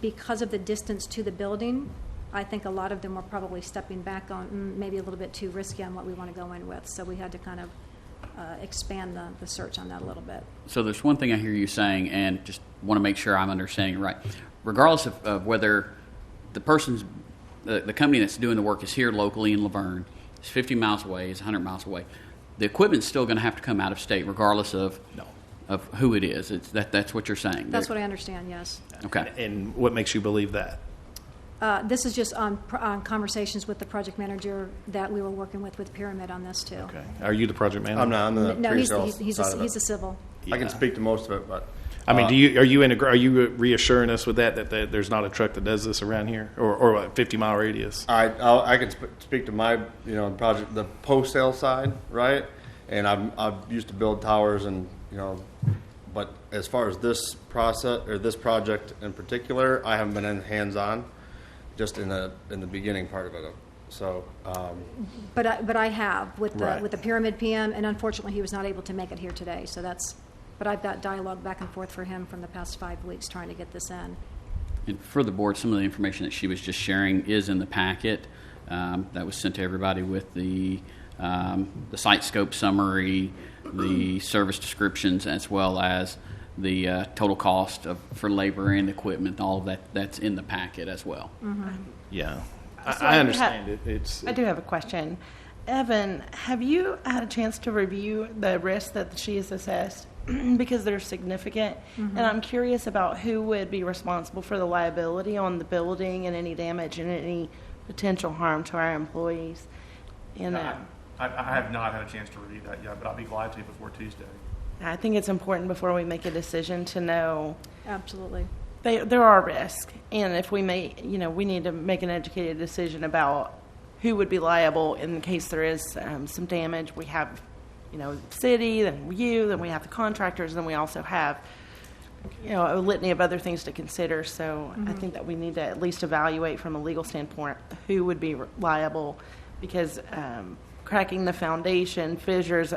because of the distance to the building, I think a lot of them were probably stepping back on maybe a little bit too risky on what we want to go in with. So we had to kind of expand the search on that a little bit. So there's one thing I hear you saying, and just want to make sure I'm understanding it right. Regardless of whether the person's, the company that's doing the work is here locally in Laverne, is 50 miles away, is 100 miles away, the equipment's still going to have to come out of state regardless of who it is. That's what you're saying. That's what I understand, yes. Okay. And what makes you believe that? This is just on conversations with the project manager that we were working with Pyramid on this too. Okay. Are you the project manager? I'm not. I'm the No, he's side of it. a civil. I can speak to most of it, but I mean, are you reassuring us with that there's not a truck that does this around here, or a 50-mile radius? I can speak to my project, the post sale side, right? And I've used to build towers, and but as far as this process or this project in particular, I haven't been in hands on, just in the beginning part of it. So, but I have with Right. the Pyramid PM, and unfortunately he was not able to make it here today. So but I've got dialogue back and forth for him from the past 5 weeks trying to get this in. And for the board, some of the information that she was just sharing is in the packet that was sent to everybody with the site scope summary, the service descriptions, as well as the total cost for labor and equipment. All of that's in the packet as well. Mm-hmm. Yeah, So I understand it. I do have a question. Evan, have you had a chance to review the risks that she has assessed? Because they're significant. Mm-hmm. And I'm curious about who would be responsible for the liability on the building and any damage and any potential harm to our employees. I have not had a chance to review that yet, but I'll be glad to before Tuesday. I think it's important before we make a decision to know Absolutely. there are risks, and if we we need to make an educated decision about who would be liable in case there is some damage. We have, city, then then we have the contractors, then we also have, a litany of other things to consider. So I think that we need to at least evaluate from a legal standpoint who would be liable, because cracking the foundation, fissures,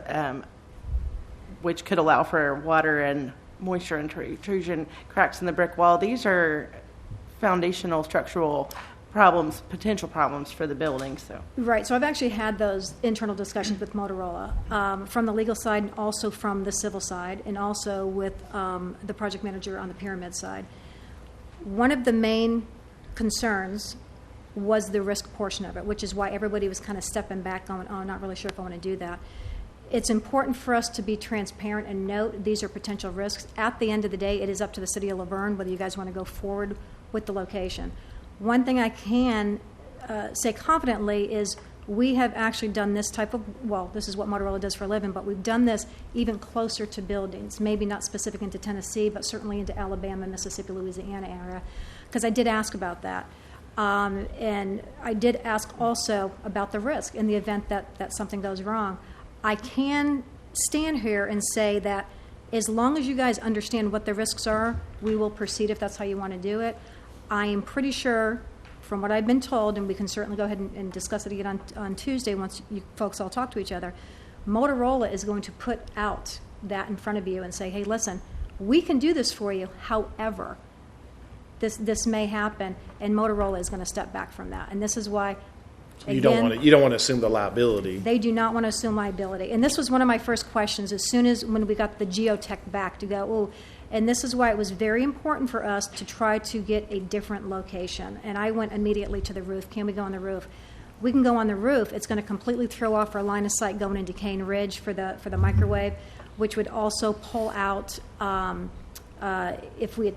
which could allow for water and moisture intrusion, cracks in the brick wall. These are foundational structural problems, potential problems for the building. So Right. So I've actually had those internal discussions with Motorola from the legal side, and also from the civil side, and also with the project manager on the Pyramid side. One of the main concerns was the risk portion of it, which is why everybody was kind of stepping back on, oh, I'm not really sure if I want to do that. It's important for us to be transparent and note these are potential risks. At the end of the day, it is up to the city of Laverne whether you guys want to go forward with the location. One thing I can say confidently is we have actually done this type of, this is what Motorola does for a living, but we've done this even closer to buildings, maybe not specific into Tennessee, but certainly into Alabama, Mississippi, Louisiana area, because I did ask about that. And I did ask also about the risk in the event that something goes wrong. I can stand here and say that as long as you guys understand what the risks are, we will proceed if that's how you want to do it. I am pretty sure, from what I've been told, and we can certainly go ahead and discuss it again on Tuesday once you folks all talk to each other, Motorola is going to put out that in front of you and say, hey, listen, we can do this for you. However, this may happen, and Motorola is going to step back from that. And this is why, You don't want to assume the liability. they do not want to assume liability. And this was one of my first questions as soon as when we got the geotech back to go, oh, and this is why it was very important for us to try to get a different location. And I went immediately to the roof. Can we go on the roof? We can go on the roof. It's going to completely throw off our line of sight going into Cane Ridge for the microwave, which would also pull out if we had,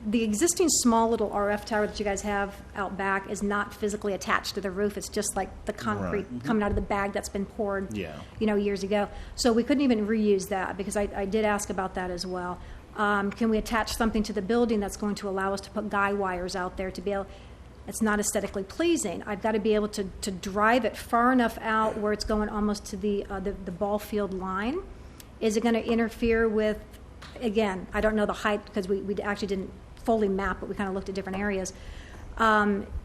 the existing small little RF tower that you guys have out back is not physically attached to the roof. It's just like the concrete coming out of the bag that's been poured, years ago. So we couldn't even reuse that because I did ask about that as well. Can we attach something to the building that's going to allow us to put guy wires out there to be able? It's not aesthetically pleasing. I've got to be able to drive it far enough out where it's going almost to the ball field line. Is it going to interfere with? Again, I don't know the height because we actually didn't fully map, but we kind of looked at different areas.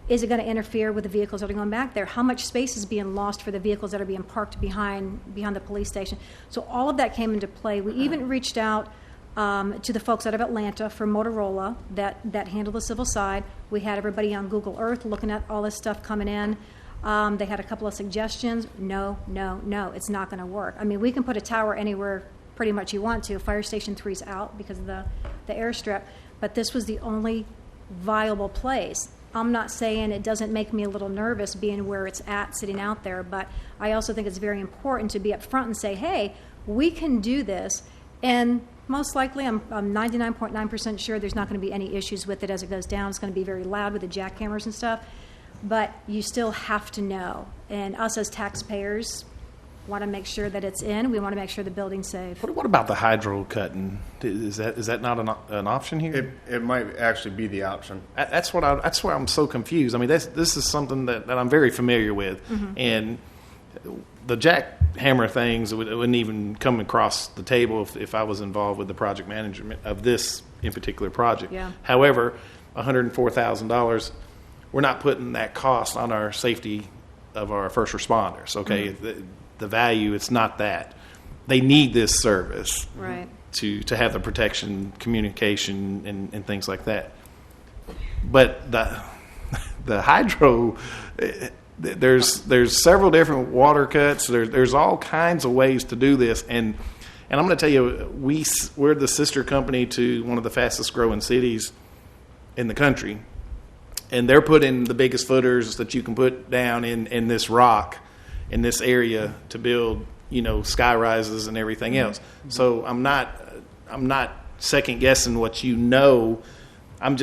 Is it going to interfere with the vehicles that are going back there? How much space is being lost for the vehicles that are being parked behind the police station? So all of that came into play. We even reached out to the folks out of Atlanta from Motorola that handle the civil side. We had everybody on Google Earth looking at all this stuff coming in. They had a couple of suggestions. No, it's not going to work. I mean, we can put a tower anywhere pretty much you want to. Fire Station 3's out because of the airstrip, but this was the only viable place. I'm not saying it doesn't make me a little nervous being where it's at, sitting out there, but I also think it's very important to be up front and say, hey, we can do this, and most likely, I'm 99.9% sure there's not going to be any issues with it as it goes down. It's going to be very loud with the jackhammers and stuff, but you still have to know. And us as taxpayers want to make sure that it's in. We want to make sure the building's safe. What about the hydro cutting? Is that not an option here? It might actually be the option. That's why I'm so confused. I mean, this is something that I'm very familiar with, and the jackhammer things wouldn't even come across the table if I was involved with the project management of this in particular project. Yeah. However, $104,000, we're not putting that cost on our safety of our first responders. Okay, the value, it's not that. They need this service right to have the protection, communication, and things like that. But the hydro. There's several different water cuts. There's all kinds of ways to do this, and I'm going to tell you, we're the sister company to one of the fastest growing cities in the country, and they're putting the biggest footers that you can put down in this rock, in this area to build, sky rises and everything else. So I'm not second guessing what you know. I'm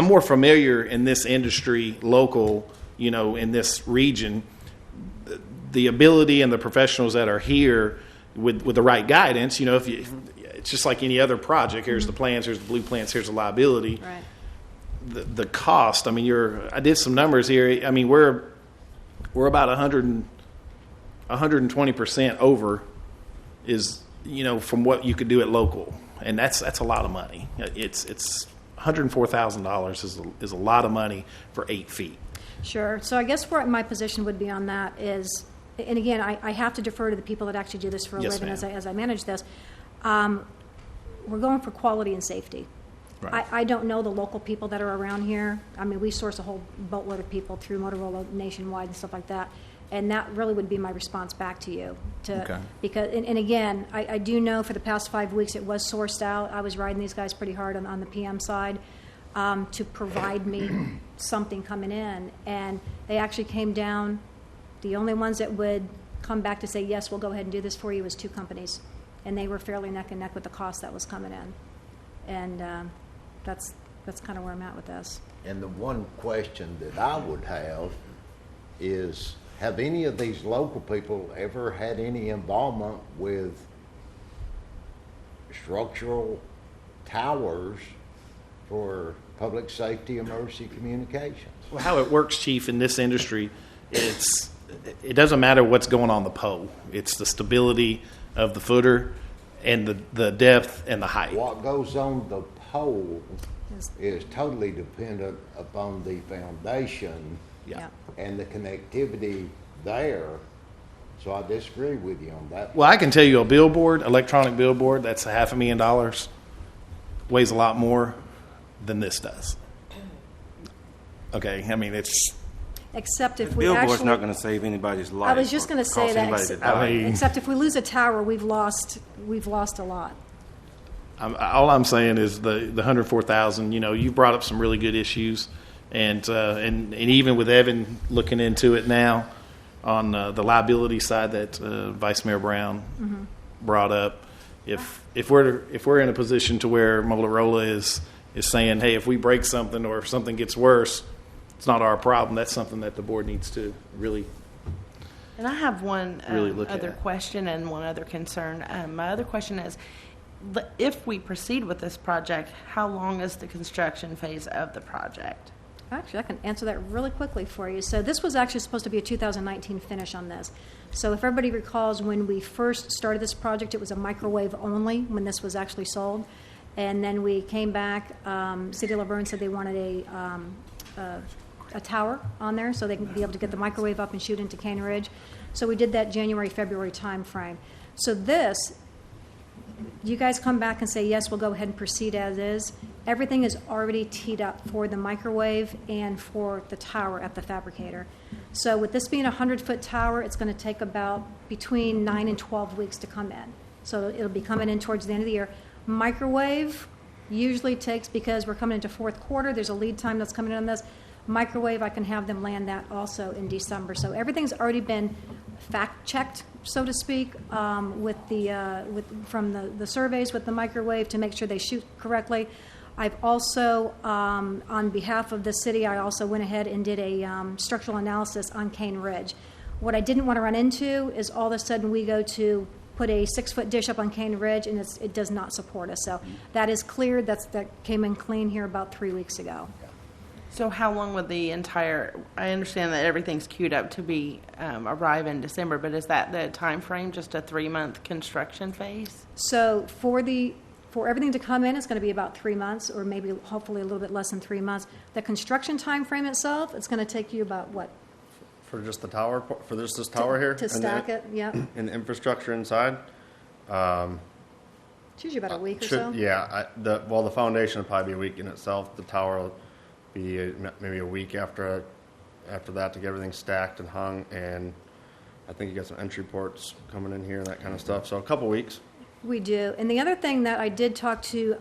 more familiar in this industry, local. In this region, the ability and the professionals that are here with the right guidance, it's just like any other project. Here's the plans, here's the blueprints, here's the liability. right The cost, I mean, I did some numbers here. I mean, we're about 120% over is, from what you could do at local. And that's a lot of money. It's $104,000 is a lot of money for 8 feet. Sure. So I guess where my position would be on that is, and again, I have to defer to the people that actually do this for a Yes, living ma'am. as I manage this. We're going for quality and safety. Right. I don't know the local people that are around here. I mean, we source a whole boatload of people through Motorola nationwide and stuff like that. And that really would be my response back to you. Okay. Because, and again, I do know for the past 5 weeks it was sourced out. I was riding these guys pretty hard on the PM side. To provide me something coming in, and they actually came down. The only ones that would come back to say yes, we'll go ahead and do this for you was 2 companies, and they were fairly neck and neck with the cost that was coming in, and that's kind of where I'm at with this. And the one question that I would have is, have any of these local people ever had any involvement with structural towers for public safety emergency communications? Well, how it works, Chief, in this industry, it doesn't matter what's going on the pole. It's the stability of the footer and the depth and the height. What goes on the pole is totally dependent upon the foundation Yeah. and the connectivity there. So I disagree with you on that. Well, I can tell you a billboard, electronic billboard, that's $500,000, weighs a lot more than this does. Okay, I mean, it's... Except if we Billboard's actually... not going to save anybody's life. I was just going to say that. I mean, Except if we lose a tower, we've lost a lot. all I'm saying is the 104,000. You brought up some really good issues, and even with Evan looking into it now on the liability side that Vice Mayor Brown brought up, if we're in a position to where Motorola is is saying, hey, if we break something or if something gets worse, it's not our problem. That's something that the board needs to really. And I have one Really look other at. question and one other concern. My other question is, if we proceed with this project, how long is the construction phase of the project? Actually, I can answer that really quickly for you. So this was actually supposed to be a 2019 finish on this. So if everybody recalls, when we first started this project, it was a microwave only when this was actually sold. And then we came back, City of Laverne said they wanted a tower on there so they can be able to get the microwave up and shoot into Cane Ridge. So we did that January, February time frame. So this, you guys come back and say, yes, we'll go ahead and proceed as is. Everything is already teed up for the microwave and for the tower at the fabricator. So with this being a 100-foot tower, it's going to take about between 9 and 12 weeks to come in. So it'll be coming in towards the end of the year. Microwave usually takes, because we're coming into fourth quarter, there's a lead time that's coming in on this. Microwave, I can have them land that also in December. So everything's already been fact-checked, so to speak, from the surveys with the microwave to make sure they shoot correctly. I've also, on behalf of the city, I also went ahead and did a structural analysis on Cane Ridge. What I didn't want to run into is all of a sudden we go to put a 6-foot dish up on Cane Ridge and it does not support us. So that is cleared. That came in clean here about 3 weeks ago. So how long would the entire, I understand that everything's queued up to be arrive in December, but is that the time frame, just a 3-month construction phase? So for everything to come in, it's going to be about 3 months, or maybe hopefully a little bit less than 3 months. The construction time frame itself, it's going to take you about what? For just the tower, for this tower here? To stack it, yep. And the infrastructure inside? It's usually about a week or so. Yeah, the foundation will probably be a week in itself. The tower will be maybe a week after that to get everything stacked and hung, and I think you got some entry ports coming in here and that kind of stuff. So a couple weeks. We do. And the other thing that I did talk to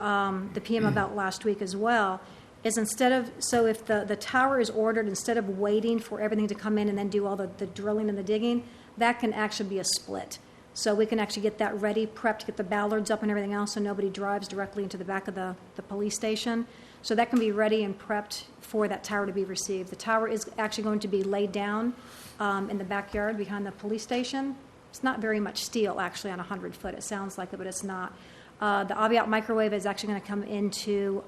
the PM about last week as well is if the tower is ordered, instead of waiting for everything to come in and then do all the drilling and the digging, that can actually be a split. So we can actually get that ready, prepped, get the ballards up and everything else so nobody drives directly into the back of the police station. So that can be ready and prepped for that tower to be received. The tower is actually going to be laid down in the backyard behind the police station. It's not very much steel, actually, on a 100-foot. It sounds like it, but it's not. The Aviat microwave is actually going to come into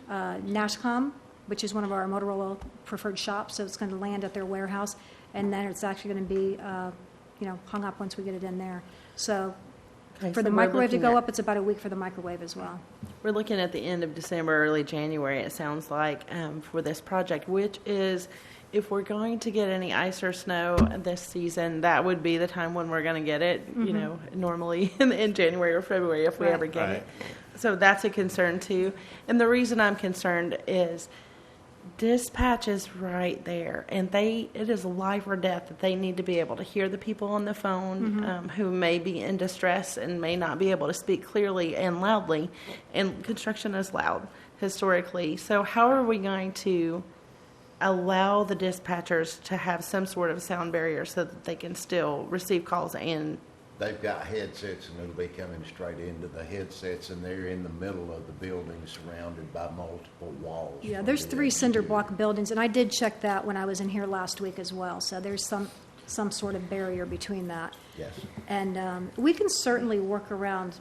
NASCOM, which is one of our Motorola preferred shops. So it's going to land at their warehouse, and then it's actually going to be hung up once we get it in there. So for the microwave to go up, it's about a week for the microwave as well. We're looking at the end of December, early January, it sounds like, for this project, which is, if we're going to get any ice or snow this season, that would be the time when we're going to get it, normally in January or February if we ever get it. So that's a concern too. And the reason I'm concerned is dispatch is right there, and it is life or death that they need to be able to hear the people on the phone who may be in distress and may not be able to speak clearly and loudly. And construction is loud historically. So how are we going to allow the dispatchers to have some sort of sound barrier so that they can still receive calls? And they've got headsets, and it'll be coming straight into the headsets, and they're in the middle of the building surrounded by multiple walls. Yeah, there's 3 cinder block buildings, and I did check that when I was in here last week as well. So there's some sort of barrier between that. Yes. And we can certainly work around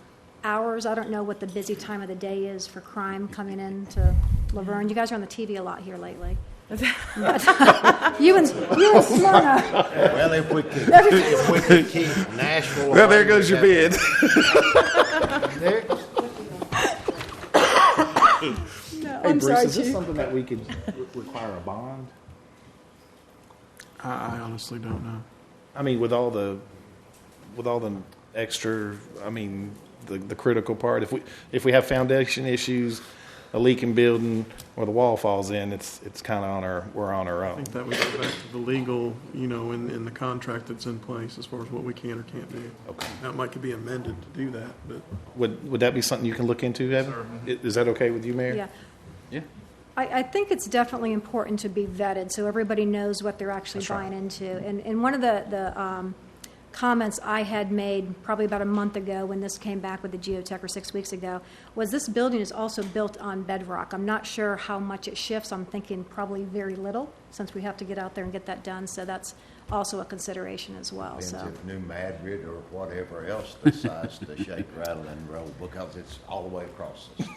hours. I don't know what the busy time of the day is for crime coming into Laverne. You guys are on the TV a lot here lately. You and Smyrna. Well, if we could keep Nashville. Well, there goes your bid. Hey, Bruce, is this something that we could require a bond? I honestly don't know. I mean, with all the extra, the critical part. If we have foundation issues, a leaking building, or the wall falls in, it's kind of we're on our I own. think that would go back to the legal, in the contract that's in place as far as what we can or can't do. Okay. Now, it might be amended to do that, but Would that be something you can look into, Evan? Is that okay with you, Mayor? Yeah. Yeah. I think it's definitely important to be vetted so everybody knows what they're actually buying into. And one of the comments I had made probably about a month ago when this came back with the geotech, or 6 weeks ago, was this building is also built on bedrock. I'm not sure how much it shifts. I'm thinking probably very little, since we have to get out there and get that done. So that's also a consideration as well. Depends So if New Madrid or whatever else decides to shake, rattle, and roll, because it's all the way across the state.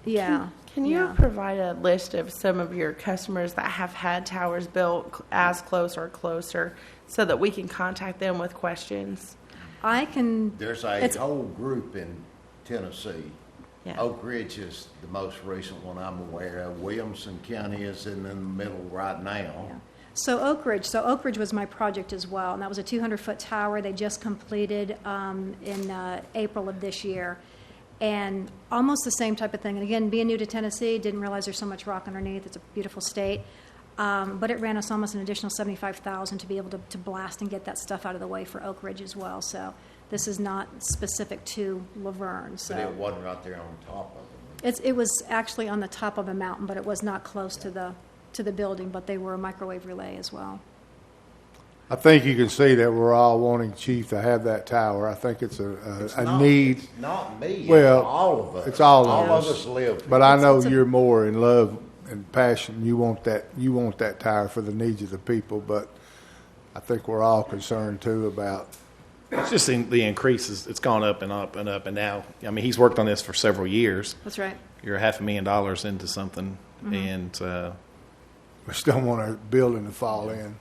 yeah. Can you yeah. provide a list of some of your customers that have had towers built as close or closer so that we can contact them with questions? I can. There's a it's- whole group in Tennessee. Yeah. Oak Ridge is the most recent one I'm aware of. Williamson County is in the middle right now. So Oak Ridge was my project as well, and that was a 200-foot tower they just completed in April of this year. And almost the same type of thing. And again, being new to Tennessee, didn't realize there's so much rock underneath. It's a beautiful state. But it ran us almost an additional $75,000 to be able to blast and get that stuff out of the way for Oak Ridge as well. So this is not specific to Laverne. So But it wasn't right there on top of it. it was actually on the top of a mountain, but it was not close to the building. But they were a microwave relay as well. I think you can see that we're all wanting Chief to have that tower. I think it's a need. It's not me. Well, it's all of us. It's all of All us. of us live. But I know It's a- you're more in love and passion. You want that tower for the needs of the people. But I think we're all concerned too about. It's just the increases. It's gone up and up and up, and now, I mean, he's worked on this for several years. That's right. You're $500,000 into something, and We still don't want our building to fall in.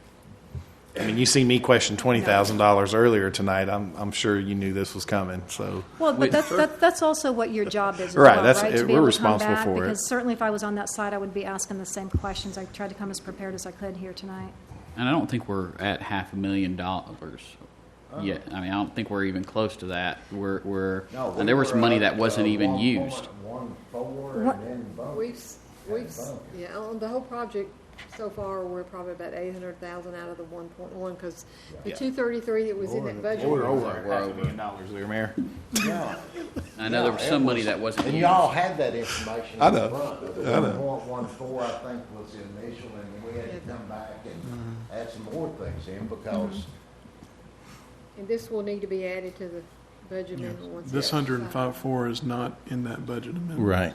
I mean, you see me question $20,000 earlier tonight. I'm sure you knew this was coming. So Well, but that's also what your job is, as Right, well, that's- right? To be we're able to come responsible back, for it. because certainly if I was on that side, I would be asking the same questions. I tried to come as prepared as I could here tonight. And I don't think we're at $500,000 yet. I mean, I don't think we're even close to that. No, And there was we were money up that wasn't to even used. 1.14 What- and then bumped. We've, yeah, on the whole project so far, we're probably about 800,000 out of the 1.1, because the 233 that was in that budget. we're over $500,000 there, Mayor. Yeah. I know there was some money that wasn't And used. y'all had that information I in know. front. The 1.14, I think, was the initial, and we had to come back and add some more things in because And this will need to be added to the budget amendment once. This it's 105.4 is not in that budget amendment. Right.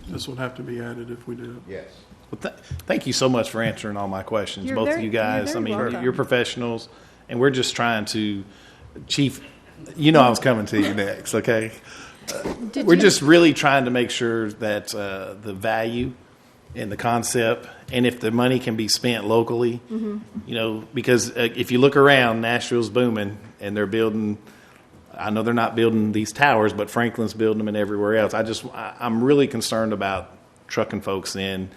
This would have to be added if we do it. yes. Well, thank you so much for answering all my questions, You're both very- of you guys. you're I very mean, welcome. you're professionals, and we're just trying to, Chief. You know, I was coming to you next. Okay, we're just really trying to make sure that the value and the concept, and if the money can be spent locally, you know, because if you look around, Nashville's booming, and they're building. I know they're not building these towers, but Franklin's building them and everywhere else. I'm really concerned about trucking folks in,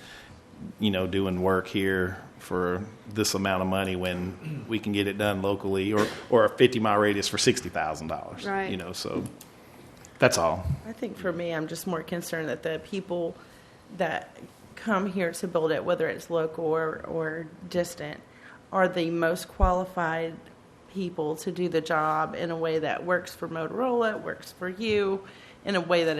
you know, doing work here for this amount of money when we can get it done locally, or a 50-mile radius for $60,000. Right. You know, so that's all. I think for me, I'm just more concerned that the people that come here to build it, whether it's local or distant, are the most qualified people to do the job in a way that works for Motorola, works for you, in a way that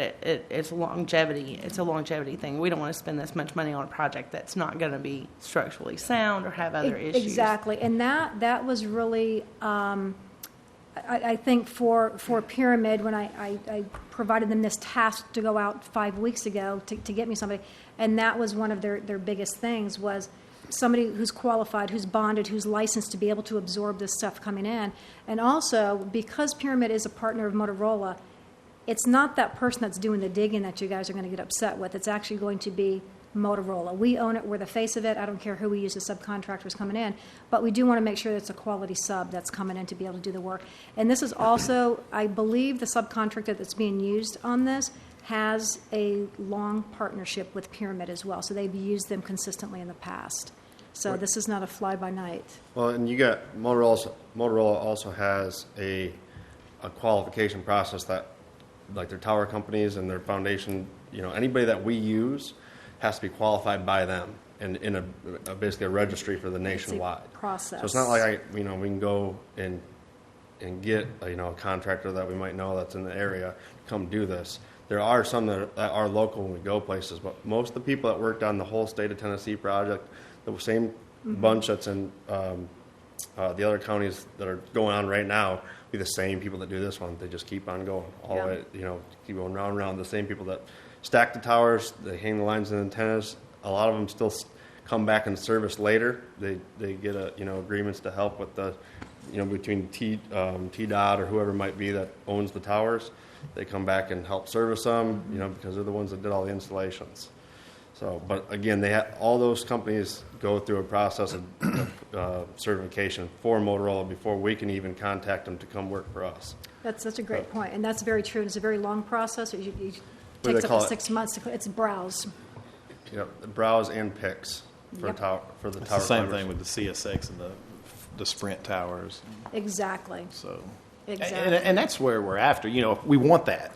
it's longevity. It's a longevity thing. We don't want to spend this much money on a project that's not going to be structurally sound or have other issues. Exactly, and that was really, I think for Pyramid, when I provided them this task to go out 5 weeks ago to get me somebody, and that was one of their biggest things was somebody who's qualified, who's bonded, who's licensed to be able to absorb this stuff coming in. And also, because Pyramid is a partner of Motorola, it's not that person that's doing the digging that you guys are going to get upset with. It's actually going to be Motorola. We own it. We're the face of it. I don't care who we use as subcontractors coming in, but we do want to make sure that it's a quality sub that's coming in to be able to do the work. And this is also, I believe, the subcontractor that's being used on this has a long partnership with Pyramid as well. So they've used them consistently in the past. So this is not a fly-by-night. Well, and you got Motorola also has a qualification process that, like their tower companies and their foundation, you know, anybody that we use has to be qualified by them and in basically a registry for the nationwide Process. So it's not like we can go and get a contractor that we might know that's in the area to come do this. There are some that are local when we go places, but most of the people that worked on the whole state of Tennessee project, the same bunch that's in the other counties that are going on right now be the same people that do this one. They just keep on going all the way, keep going round and round. The same people that stack the towers, they hang the lines and antennas. A lot of them still come back and service later. They get agreements to help with the between TDOT or whoever it might be that owns the towers. They come back and help service them, because they're the ones that did all the installations. So, but again, all those companies go through a process of certification for Motorola before we can even contact them to come work for us. That's such a great point, and that's very true. It's a very long process. It What do takes they call up to it? 6 months. It's browse. Yep, browse and picks for Yep. for the It's tower. the same climbers. thing with the CSX and the Sprint towers. Exactly. So, Exactly. and that's where we're after. We want that,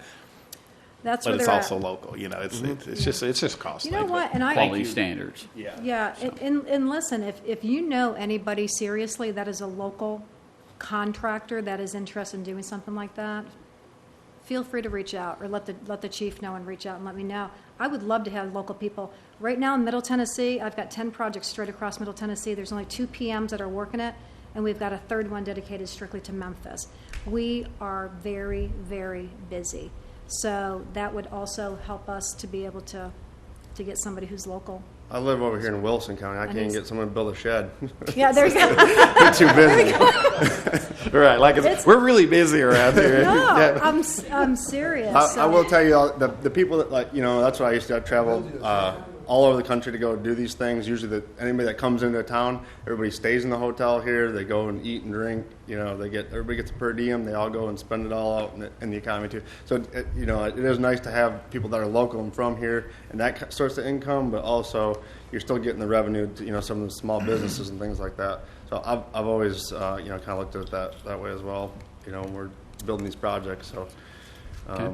That's but where it's they're also at. local. It's just costly. You know what? And Quality standards. Yeah, and listen, if you know anybody seriously that is a local contractor that is interested in doing something like that, feel free to reach out or let the chief know and reach out and let me know. I would love to have local people. Right now in Middle Tennessee, I've got 10 projects straight across Middle Tennessee. There's only 2 PMs that are working it, and we've got a third one dedicated strictly to Memphis. We are very, very busy. So that would also help us to be able to get somebody who's local. I live over here in Wilson County. I And can't he's- get someone to build a shed. Yeah, there you go. We're too busy. Right, we're really busy around here. No, Yeah. I'm serious. I will tell you, the people that that's what I used to. I travel all over the country to go do these things. Usually, anybody that comes into town, everybody stays in the hotel here. They go and eat and drink. Everybody gets a per diem. They all go and spend it all out in the economy too. So it is nice to have people that are local and from here and that source of income, but also you're still getting the revenue to some of the small businesses and things like that. So I've always kind of looked at it that way as well. When we're building these projects. So. Okay.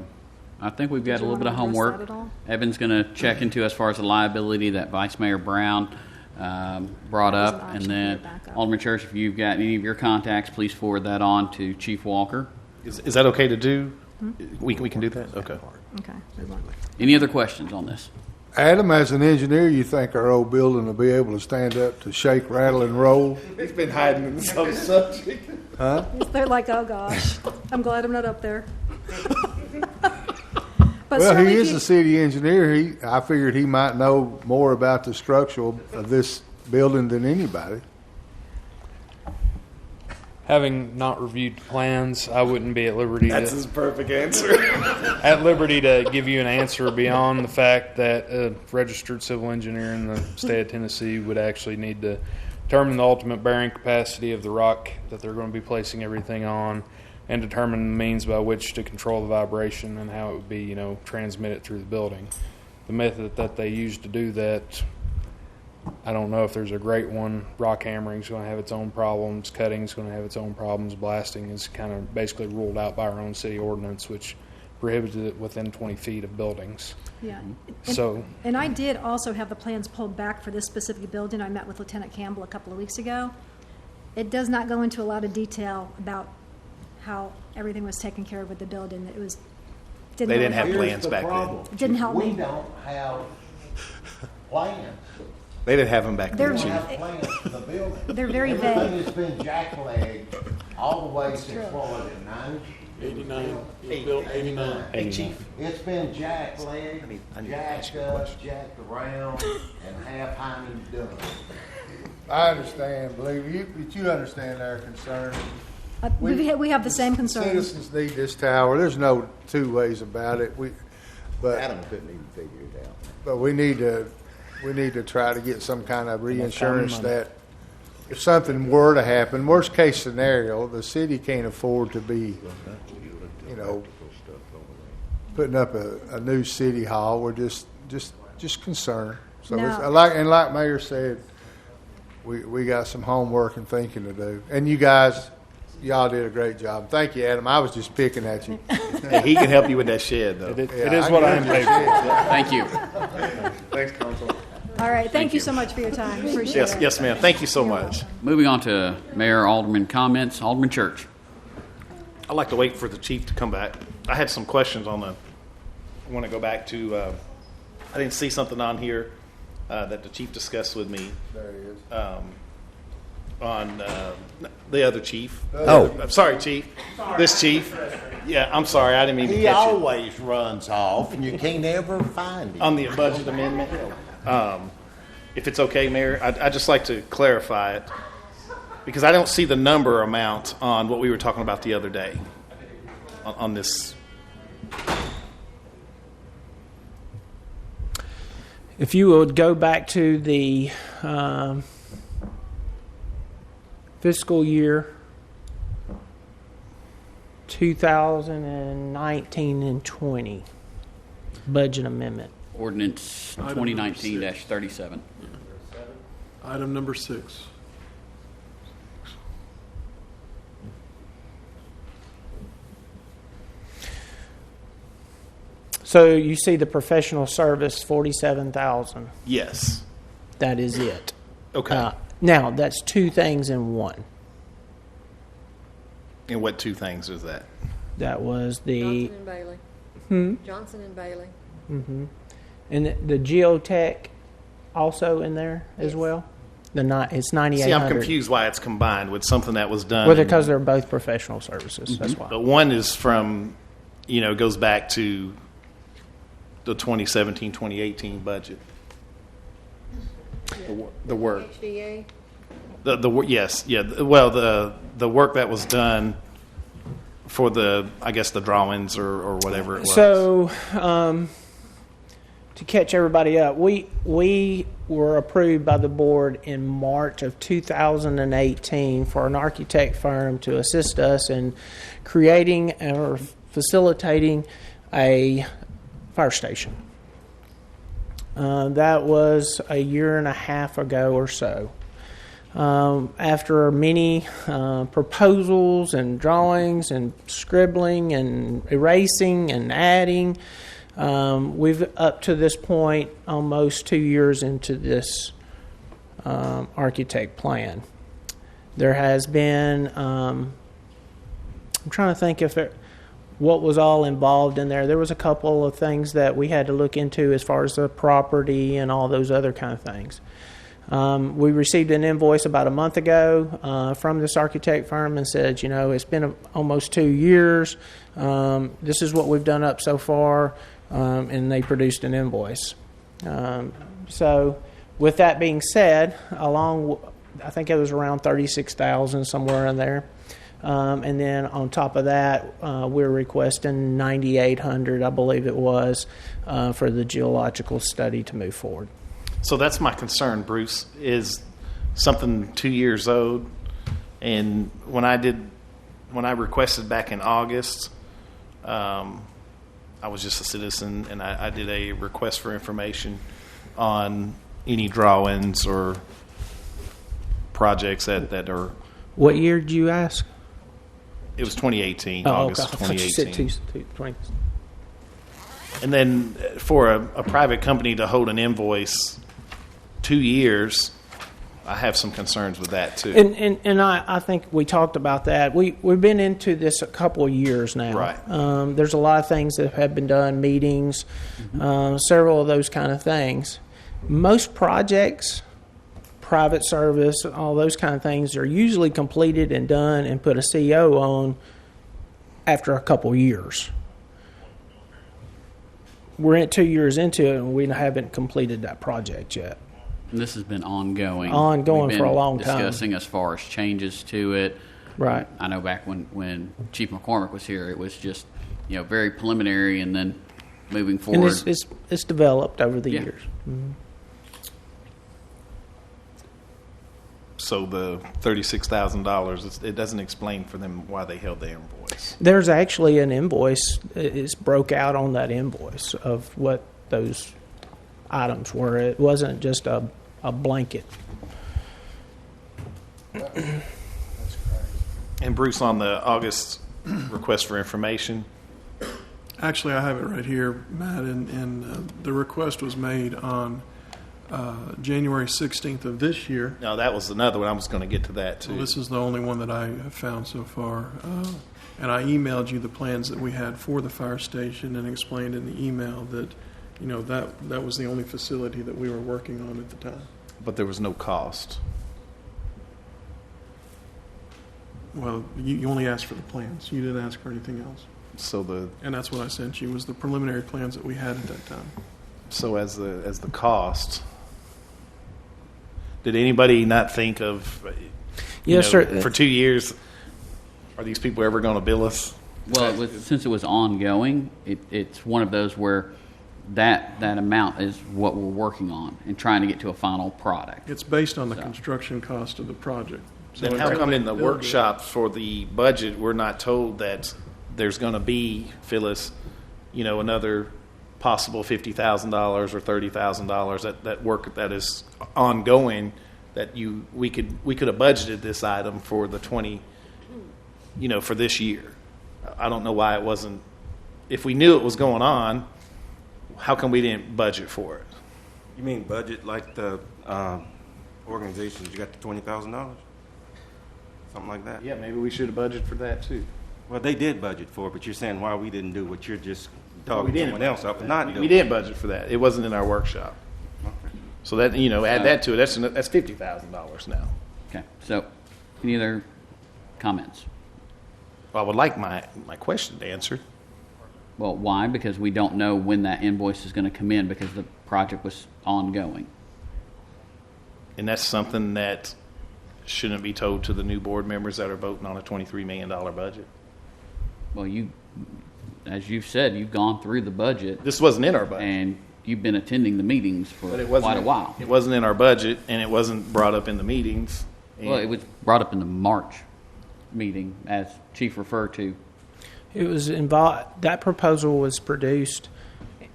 I think we've got Did a you little bit of wanna address homework. that at all? Evan's going to check into as far as the liability that Vice Mayor Brown brought That was up. an And option then, for your backup. Alderman Church, if you've got any of your contacts, please forward that on to Chief Walker. Is that okay to do? We can do that. Okay. Okay. move on. Any other questions on this? Adam, as an engineer, you think our old building will be able to stand up to shake, rattle, and roll? He's been hiding in some subject. Huh? They're like, oh gosh, I'm glad I'm not up there. But Well, certainly he if is you- the city engineer. I figured he might know more about the structural of this building than anybody. Having not reviewed plans, I wouldn't be at liberty That's to, his perfect answer. at liberty to give you an answer beyond the fact that a registered civil engineer in the state of Tennessee would actually need to determine the ultimate bearing capacity of the rock that they're going to be placing everything on, and determine the means by which to control the vibration and how it would be, transmitted through the building. The method that they use to do that, I don't know if there's a great one. Rock hammering is going to have its own problems. Cutting is going to have its own problems. Blasting is kind of basically ruled out by our own city ordinance, which prohibits it within 20 feet of buildings. Yeah. So, And I did also have the plans pulled back for this specific building. I met with Lieutenant Campbell a couple of weeks ago. It does not go into a lot of detail about how everything was taken care of with the building. It was They didn't really have help me. plans back then. It didn't help me. We don't have plans. They didn't have them back They're- then, We Chief. don't have plans for the building. They're very Everything vague. has been jacklegged all the way since, true. what was it, 90? 89. It was built 89. Hey, Chief. It's been jacklegged, I need to ask jacked you a up, question. jacked around, and half Heine's done. I understand, believe you, but you understand our concern. We have the same concerns. Citizens need this tower. There's no two ways about it. But Adam couldn't even figure it out. But we need to try to get some kind of reinsurance that if something were to happen, worst case scenario, the city can't afford to be, putting up a new city hall. We're just concerned. So Now- it's, like Mayor said, we got some homework and thinking to do. And you guys, y'all did a great job. Thank you, Adam. I was just picking at you. Hey, he can help you with that shed, though. it is what I am paid for. Thank you. Thanks, Council. All right, thank you so much for your time. Appreciate Yes, it. yes, ma'am. Thank you so much. Moving on to Mayor Alderman comments. Alderman Church. I'd like to wait for the chief to come back. I had some questions on I want to go back to, I didn't see something on here that the chief discussed with me. There he is. on the other chief. Oh. I'm sorry, chief. This chief. Yeah, I'm sorry. I didn't mean to He catch you. always runs off, and you can't ever find him. On the budget amendment. If it's okay, Mayor, I'd just like to clarify it because I don't see the number amount on what we were talking about the other day on this. If you would go back to the fiscal year 2019 and 20 budget amendment. Ordinance 2019-37. Item number 6. So you see the professional service, 47,000. Yes. That is it. Okay. Now that's two things in one. And what two things is that? That was the Johnson and Bailey. Johnson and Bailey. and the geotech also in there as well. It's 9,800. See, I'm confused why it's combined with something that was done. Well, because they're both professional services. That's why. But one is from, goes back to the 2017, 2018 budget. The work. HVA. The yes, yeah. Well, the work that was done for the drawings or whatever it was. So, to catch everybody up, we were approved by the board in March of 2018 for an architect firm to assist us in creating or facilitating a fire station. That was a year and a half ago or so. After many proposals and drawings and scribbling and erasing and adding, we've up to this point almost 2 years into this architect plan. There has been, I'm trying to think what was all involved in there. There was a couple of things that we had to look into as far as the property and all those other kind of things. We received an invoice about a month ago from this architect firm and said, it's been almost 2 years. This is what we've done up so far, and they produced an invoice. So with that being said, I think it was around $36,000 somewhere in there. And then on top of that, we're requesting $9,800, I believe it was, for the geological study to move forward. So that's my concern, Bruce, is something 2 years old. And when I requested back in August, I was just a citizen, and I did a request for information on any drawings or projects that are. What year did you ask? It was 2018, Oh, August okay. I thought you said 2018. 20. And then for a private company to hold an invoice 2 years, I have some concerns with that too. And I think we talked about that. We've been into this a couple of years now. Right. There's a lot of things that have been done, meetings, several of those kind of things. Most projects, private service, all those kind of things are usually completed and done and put a CO on after a couple of years. We're 2 years into it, and we haven't completed that project yet. And this has been ongoing. Ongoing We've for a been long time. discussing as far as changes to it. Right. I know back when Chief McCormick was here, it was just very preliminary, and then moving forward. And it's developed over the years. Mm-hmm. So the $36,000, it doesn't explain for them why they held the invoice. There's actually an invoice. It's broke out on that invoice of what those items were. It wasn't just a blanket. And Bruce, on the August request for information, Actually, I have it right here, Matt, and the request was made on January 16th of this year. no, that was another one. I was going to get to that too. Well, this is the only one that I have found so far. And I emailed you the plans that we had for the fire station and explained in the email that, that was the only facility that we were working on at the time. But there was no cost. Well, you only asked for the plans. You didn't ask for anything else. So And that's what I sent you, was the preliminary plans that we had at that time. as the cost, did anybody not think of, Yes, sir. for 2 years, are these people ever going to bill us? Well, since it was ongoing, it's one of those where that amount is what we're working on and trying to get to a final product. It's based on the construction cost of the project. So Then how until come they in the build it- workshop for the budget, we're not told that there's going to be, Phyllis, another possible $50,000 or $30,000 that work that is ongoing, that we could have budgeted this item for the 20, for this year. I don't know why it wasn't. If we knew it was going on, how come we didn't budget for it? You mean budget like the organizations? You got the $20,000, something like that. Yeah, maybe we should have budgeted for that too. Well, they did budget for it, but you're saying why we didn't do what you're just talking We didn't. someone else up and not doing. We didn't budget for that. It wasn't in our workshop. So that add that to it. That's $50,000 now. Okay, so any other comments? Well, I would like my question answered. Well, why? Because we don't know when that invoice is going to come in because the project was ongoing. And that's something that shouldn't be told to the new board members that are voting on a $23 million budget. Well, as you've said, you've gone through the budget. This wasn't in our budget. And you've been attending the meetings for But it quite wasn't a while. It wasn't in our budget, and it wasn't brought up in the meetings. Well, it was brought up in the March meeting, as Chief referred to. It was involved. That proposal was produced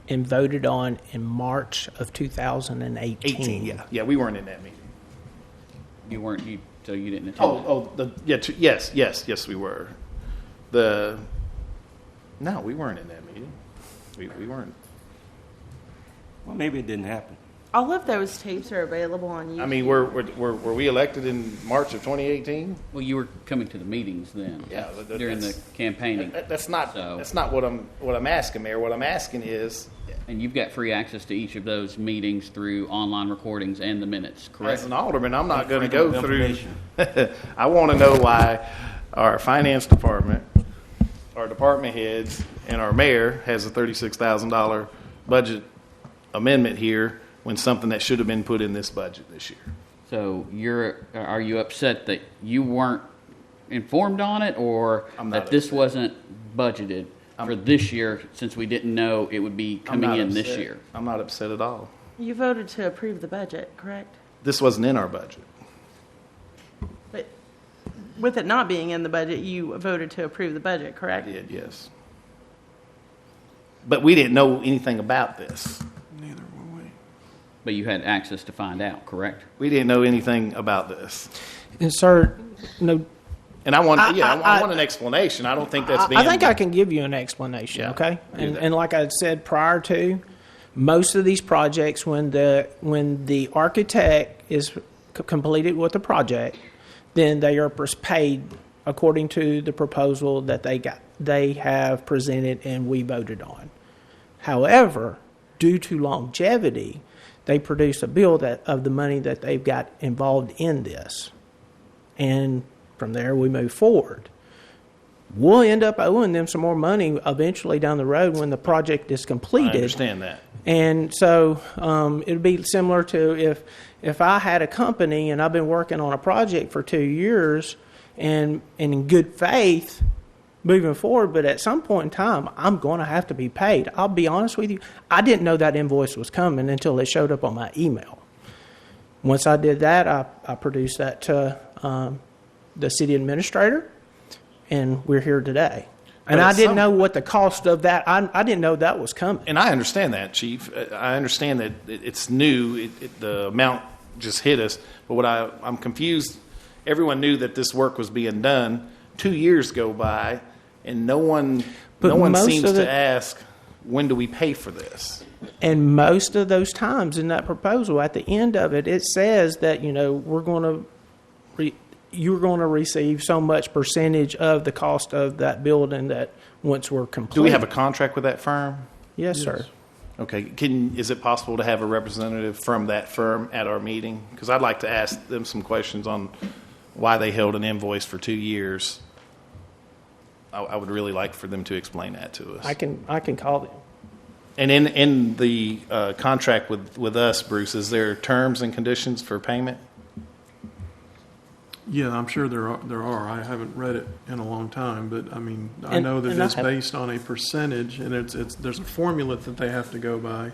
and voted on in March of 2018. Yeah, we weren't in that meeting. You weren't, so you didn't attend. Yes, we were. No, we weren't in that meeting. We weren't. Well, maybe it didn't happen. All of those tapes are available on YouTube. I mean, were we elected in March of 2018? Well, you were coming to the meetings then. Yeah, during the campaigning. That's not what I'm asking, Mayor. What I'm asking is, and you've got free access to each of those meetings through online recordings and the minutes, correct? as an alderman, I'm not going to go through. I want to know why our finance department, our department heads, and our mayor has a $36,000 budget amendment here when something that should have been put in this budget this year. So are you upset that you weren't informed on it, or that this wasn't budgeted for this year since we didn't know it would be coming in this year? I'm not upset at all. You voted to approve the budget, correct? This wasn't in our budget. But with it not being in the budget, you voted to approve the budget, correct? I did, yes. But we didn't know anything about this. Neither were we. But you had access to find out, correct? We didn't know anything about this. And sir, no. And I want an explanation. I don't think that's being. I think I can give you an explanation. Yeah, Okay, and like I said prior to, most of these projects, when the architect is completed with the project, then they are paid according to the proposal that they have presented and we voted on. However, due to longevity, they produce a bill of the money that they've got involved in this, and from there we move forward. We'll end up owing them some more money eventually down the road when the project is completed. I understand that. And so it would be similar to if I had a company and I've been working on a project for 2 years and in good faith moving forward, but at some point in time, I'm going to have to be paid. I'll be honest with you, I didn't know that invoice was coming until it showed up on my email. Once I did that, I produced that to the city administrator, and we're here today. And I didn't know what the cost of that, I didn't know that was coming. And I understand that, Chief. I understand that it's new. The amount just hit us. But what I'm confused, everyone knew that this work was being done. 2 years go by, and no one seems to ask, when do we pay for this? And most of those times in that proposal, at the end of it, it says that, you're going to receive so much percentage of the cost of that building that once we're complete. Do we have a contract with that firm? Yes, sir. Okay. Is it possible to have a representative from that firm at our meeting? Because I'd like to ask them some questions on why they held an invoice for 2 years. I would really like for them to explain that to us. I can call them. And in the contract with us, Bruce, is there terms and conditions for payment? Yeah, I'm sure there are. I haven't read it in a long time, but I mean, I know that it's based on a percentage, and there's a formula that they have to go by,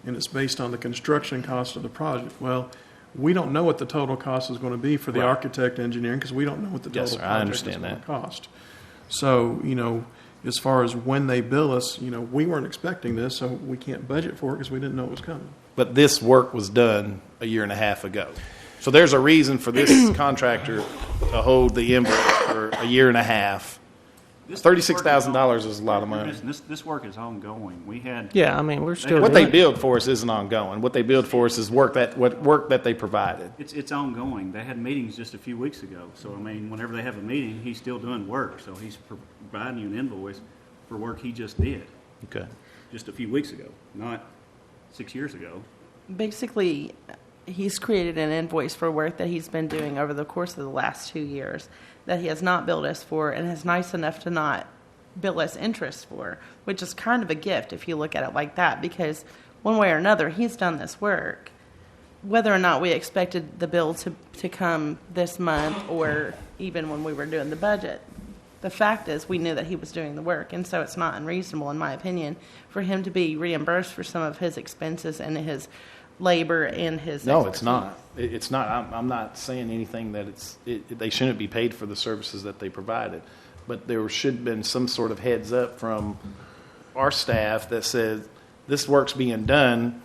and it's based on the construction cost of the project. Well, we don't know what the total cost is going to be for the architect engineering because we don't know what the total project is going to cost. So, as far as when they bill us, we weren't expecting this, so we can't budget for it because we didn't know it was coming. But this work was done a year and a half ago. So there's a reason for this contractor to hold the invoice for a year and a half. $36,000 is a lot of money. This work is ongoing. We had Yeah, I mean, we're still What doing they it. billed for us isn't ongoing. What they billed for us is work that they provided. it's ongoing. They had meetings just a few weeks ago. So I mean, whenever they have a meeting, he's still doing work. So he's providing you an invoice for work he just did. Okay. Just a few weeks ago, not 6 years ago. Basically, he's created an invoice for work that he's been doing over the course of the last 2 years that he has not billed us for and is nice enough to not bill us interest for, which is kind of a gift if you look at it like that, because one way or another, he's done this work. Whether or not we expected the bill to come this month or even when we were doing the budget, the fact is we knew that he was doing the work, and so it's not unreasonable, in my opinion, for him to be reimbursed for some of his expenses and his labor and his No, expertise. it's not. It's not. I'm not saying anything that they shouldn't be paid for the services that they provided. But there should have been some sort of heads up from our staff that said this work's being done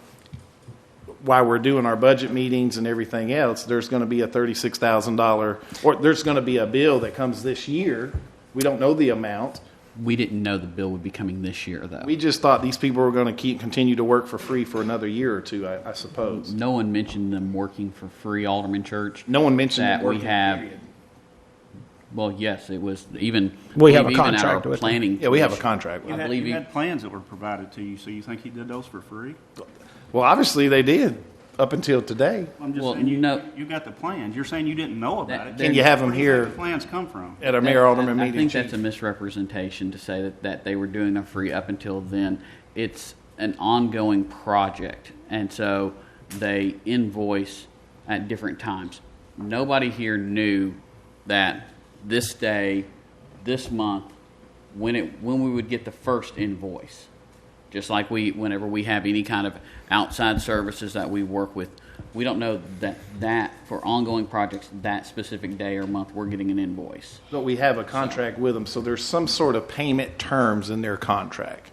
while we're doing our budget meetings and everything else. There's going to be a $36,000 or there's going to be a bill that comes this year. We don't know the amount. We didn't know the bill would be coming this year, though. We just thought these people were going to continue to work for free for another year or two, I suppose. No one mentioned them working for free, Alderman Church. No one mentioned that them working, we have. period. Well, yes, it was even. We have a even contract our with them. planning. Yeah, we have a contract with You them. had, believe you he- had plans that were provided to you, so you think he did those for free? Well, obviously they did up until today. I'm just Well, saying, you know- you got the plans. You're saying you didn't know about it. Can you have them Where do you think here the plans come from? at our mayor alderman I meeting? think that's Chief? a misrepresentation to say that they were doing them free up until then. It's an ongoing project, and so they invoice at different times. Nobody here knew that this day, this month, when we would get the first invoice. Just like whenever we have any kind of outside services that we work with, we don't know that for ongoing projects, that specific day or month, we're getting an invoice. But we have a contract with them, so there's some sort of payment terms in their contract.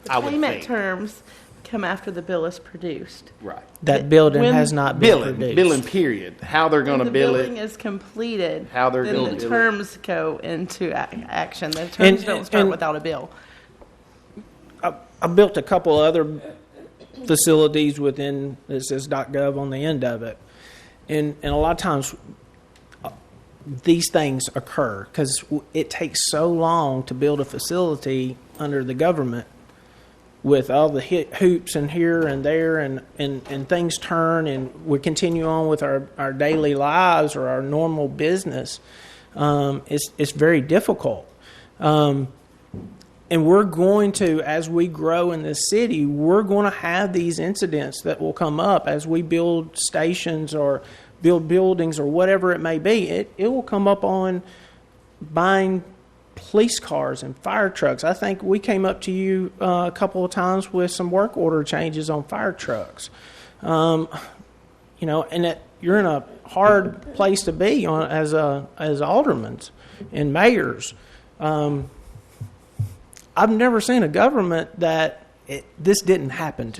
I would Payment think. terms come after the bill is produced. Right. That building When- has not been Billing, produced. period. How they're going to When bill the billing it. is completed, How they're then gonna the bill it. terms go into action. The terms don't start without a bill. I built a couple other facilities within, it says .gov on the end of it. And a lot of times these things occur because it takes so long to build a facility under the government with all the hoops and here and there and things turn and we continue on with our daily lives or our normal business. It's very difficult. And we're going to, as we grow in this city, we're going to have these incidents that will come up as we build stations or build buildings or whatever it may be. It will come up on buying police cars and fire trucks. I think we came up to you a couple of times with some work order changes on fire trucks. And that you're in a hard place to be on as aldermen and mayors. I've never seen a government that this didn't happen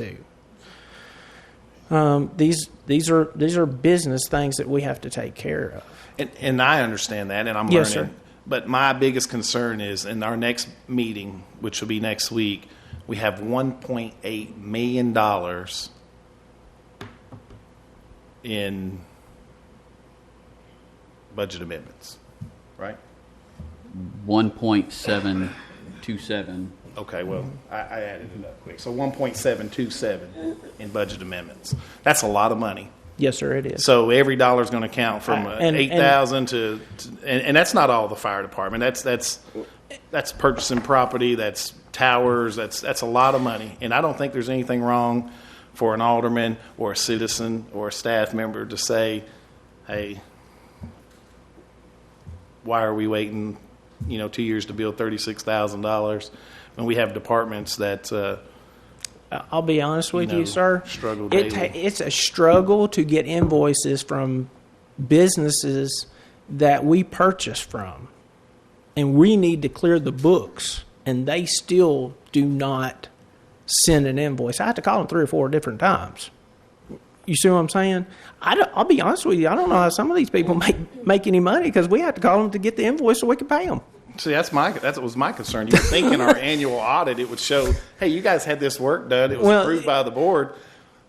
to. These are business things that we have to take care of. And I understand that, and I'm Yes, learning. sir. But my biggest concern is in our next meeting, which will be next week, we have $1.8 million in budget amendments, right? 1.727. Okay, well, I added it up quick. So 1.727 in budget amendments. That's a lot of money. Yes, sir, it is. So every dollar's going to count from And- 8,000 and that's not all the fire department. That's purchasing property, that's towers, that's a lot of money. And I don't think there's anything wrong for an alderman or a citizen or a staff member to say, hey, why are we waiting, 2 years to build $36,000 when we have departments that I'll be honest with you, sir. struggle daily. It's a struggle to get invoices from businesses that we purchase from. And we need to clear the books, and they still do not send an invoice. I have to call them 3 or 4 different times. You see what I'm saying? I'll be honest with you. I don't know how some of these people make any money because we have to call them to get the invoice so we can pay them. See, that was my concern. You would think in our annual audit it would show, hey, you guys had this work done. It was approved by the board,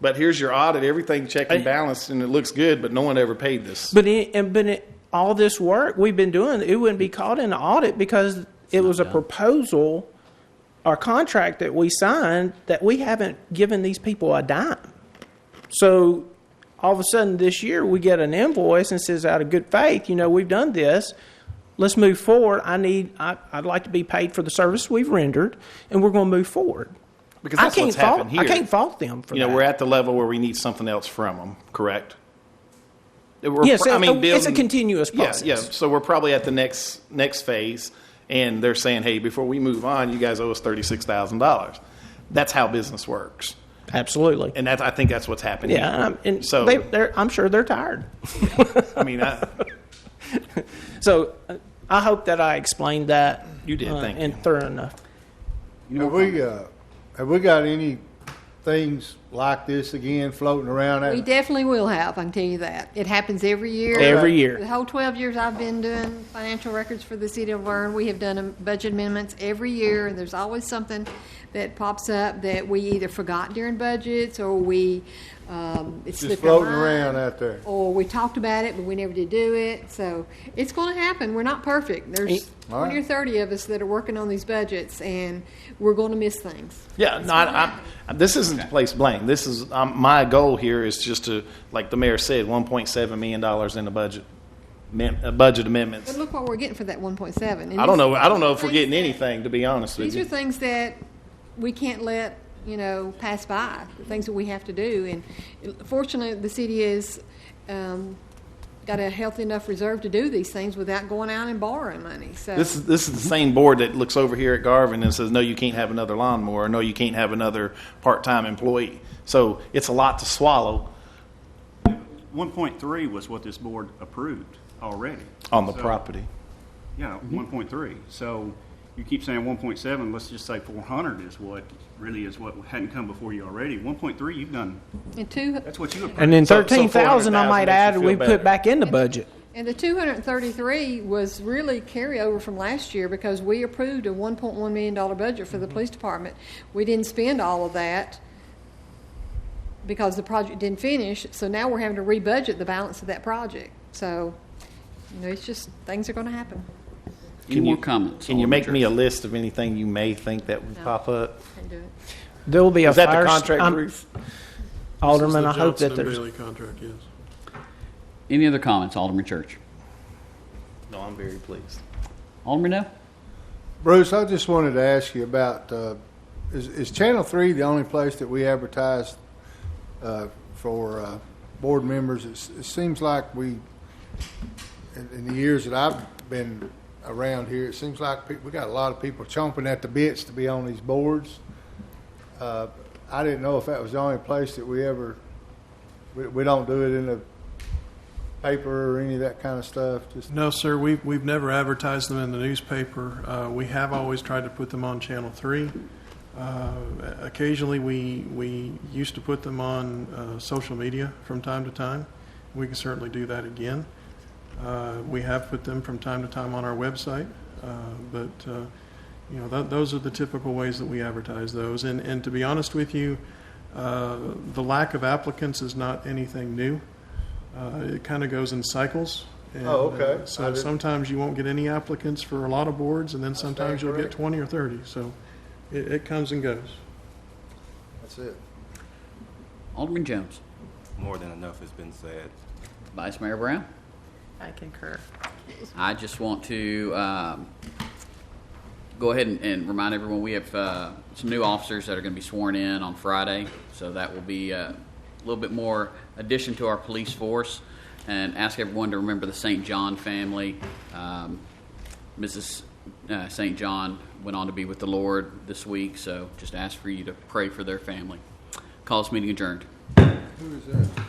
but here's your audit. Everything checked and balanced, and it looks good, but no one ever paid this. All this work we've been doing, it wouldn't be called in the audit because it was a proposal or contract that we signed that we haven't given these people a dime. So all of a sudden this year we get an invoice and says out of good faith, we've done this. Let's move forward. I'd like to be paid for the service we've rendered, and we're going to move forward. Because that's what's happened here. I can't fault them for that. We're at the level where we need something else from them, correct? Yes, it's a continuous process. Yeah. So we're probably at the next phase, and they're saying, hey, before we move on, you guys owe us $36,000. That's how business works. Absolutely. And I think that's what's happening. Yeah, here. I'm sure they're tired. So I hope that I explained that. You did, thank you. And thorough enough. Have we got any things like this again floating around? We definitely will have, I can tell you that. It happens every year. Every year. The whole 12 years I've been doing financial records for the city of Laverne, we have done budget amendments every year, and there's always something that pops up that we either forgot during budgets or we it's just floating around out there, or we talked about it but we never did do it. So it's going to happen. We're not perfect. There's 20 or 30 of us that are working on these budgets, and we're going to miss things. Yeah, this isn't to place blame. This is my goal here is just to, like the mayor said, $1.7 million in the budget amendments. But look what we're getting for that 1.7. I don't know if we're getting anything, to be honest with you. These are things that we can't let pass by, the things that we have to do. And fortunately, the city has got a healthy enough reserve to do these things without going out and borrowing money. So this is the same board that looks over here at Garvin and says, no, you can't have another lawnmower, no, you can't have another part-time employee. So it's a lot to swallow. 1.3 was what this board approved already. On the property. Yeah, 1.3. So you keep saying 1.7, let's just say 400 is what hadn't come before you already. 1.3 you've done. And that's what you approved. And then 13,000 I might add we put back in the budget. And the 233 was really carryover from last year because we approved a $1.1 million budget for the police department. We didn't spend all of that because the project didn't finish, so now we're having to rebudget the balance of that project. So, it's just things are going to happen. Any more comments? Can you make me a list of anything you may think that would pop up? Can't do it. There will be a Is that fire the contract, Bruce? Alderman, I hope Johnson that and there's Bailey contract, yes. Any other comments, Alderman Church? No, I'm very pleased. Alderman Dale? Bruce, I just wanted to ask you about, is Channel 3 the only place that we advertise for board members? It seems like in the years that I've been around here, it seems like we got a lot of people chomping at the bits to be on these boards. I didn't know if that was the only place that we don't do it in the paper or any of that kind of stuff. No, sir. We've never advertised them in the newspaper. We have always tried to put them on Channel 3. Occasionally, we used to put them on social media from time to time. We can certainly do that again. We have put them from time to time on our website, but those are the typical ways that we advertise those. And to be honest with you, the lack of applicants is not anything new. It kind of goes in cycles. And, okay. So sometimes you won't get any applicants for a lot of boards, and then sometimes you'll get 20 or 30. So it comes and goes. That's it. Alderman Jones? more than enough has been said. Vice Mayor Brown? I concur. I just want to go ahead and remind everyone we have some new officers that are going to be sworn in on Friday, so that will be a little bit more addition to our police force. And ask everyone to remember the St. John family. Mrs. St. John went on to be with the Lord this week, so just ask for you to pray for their family. Call this meeting adjourned. Who is that?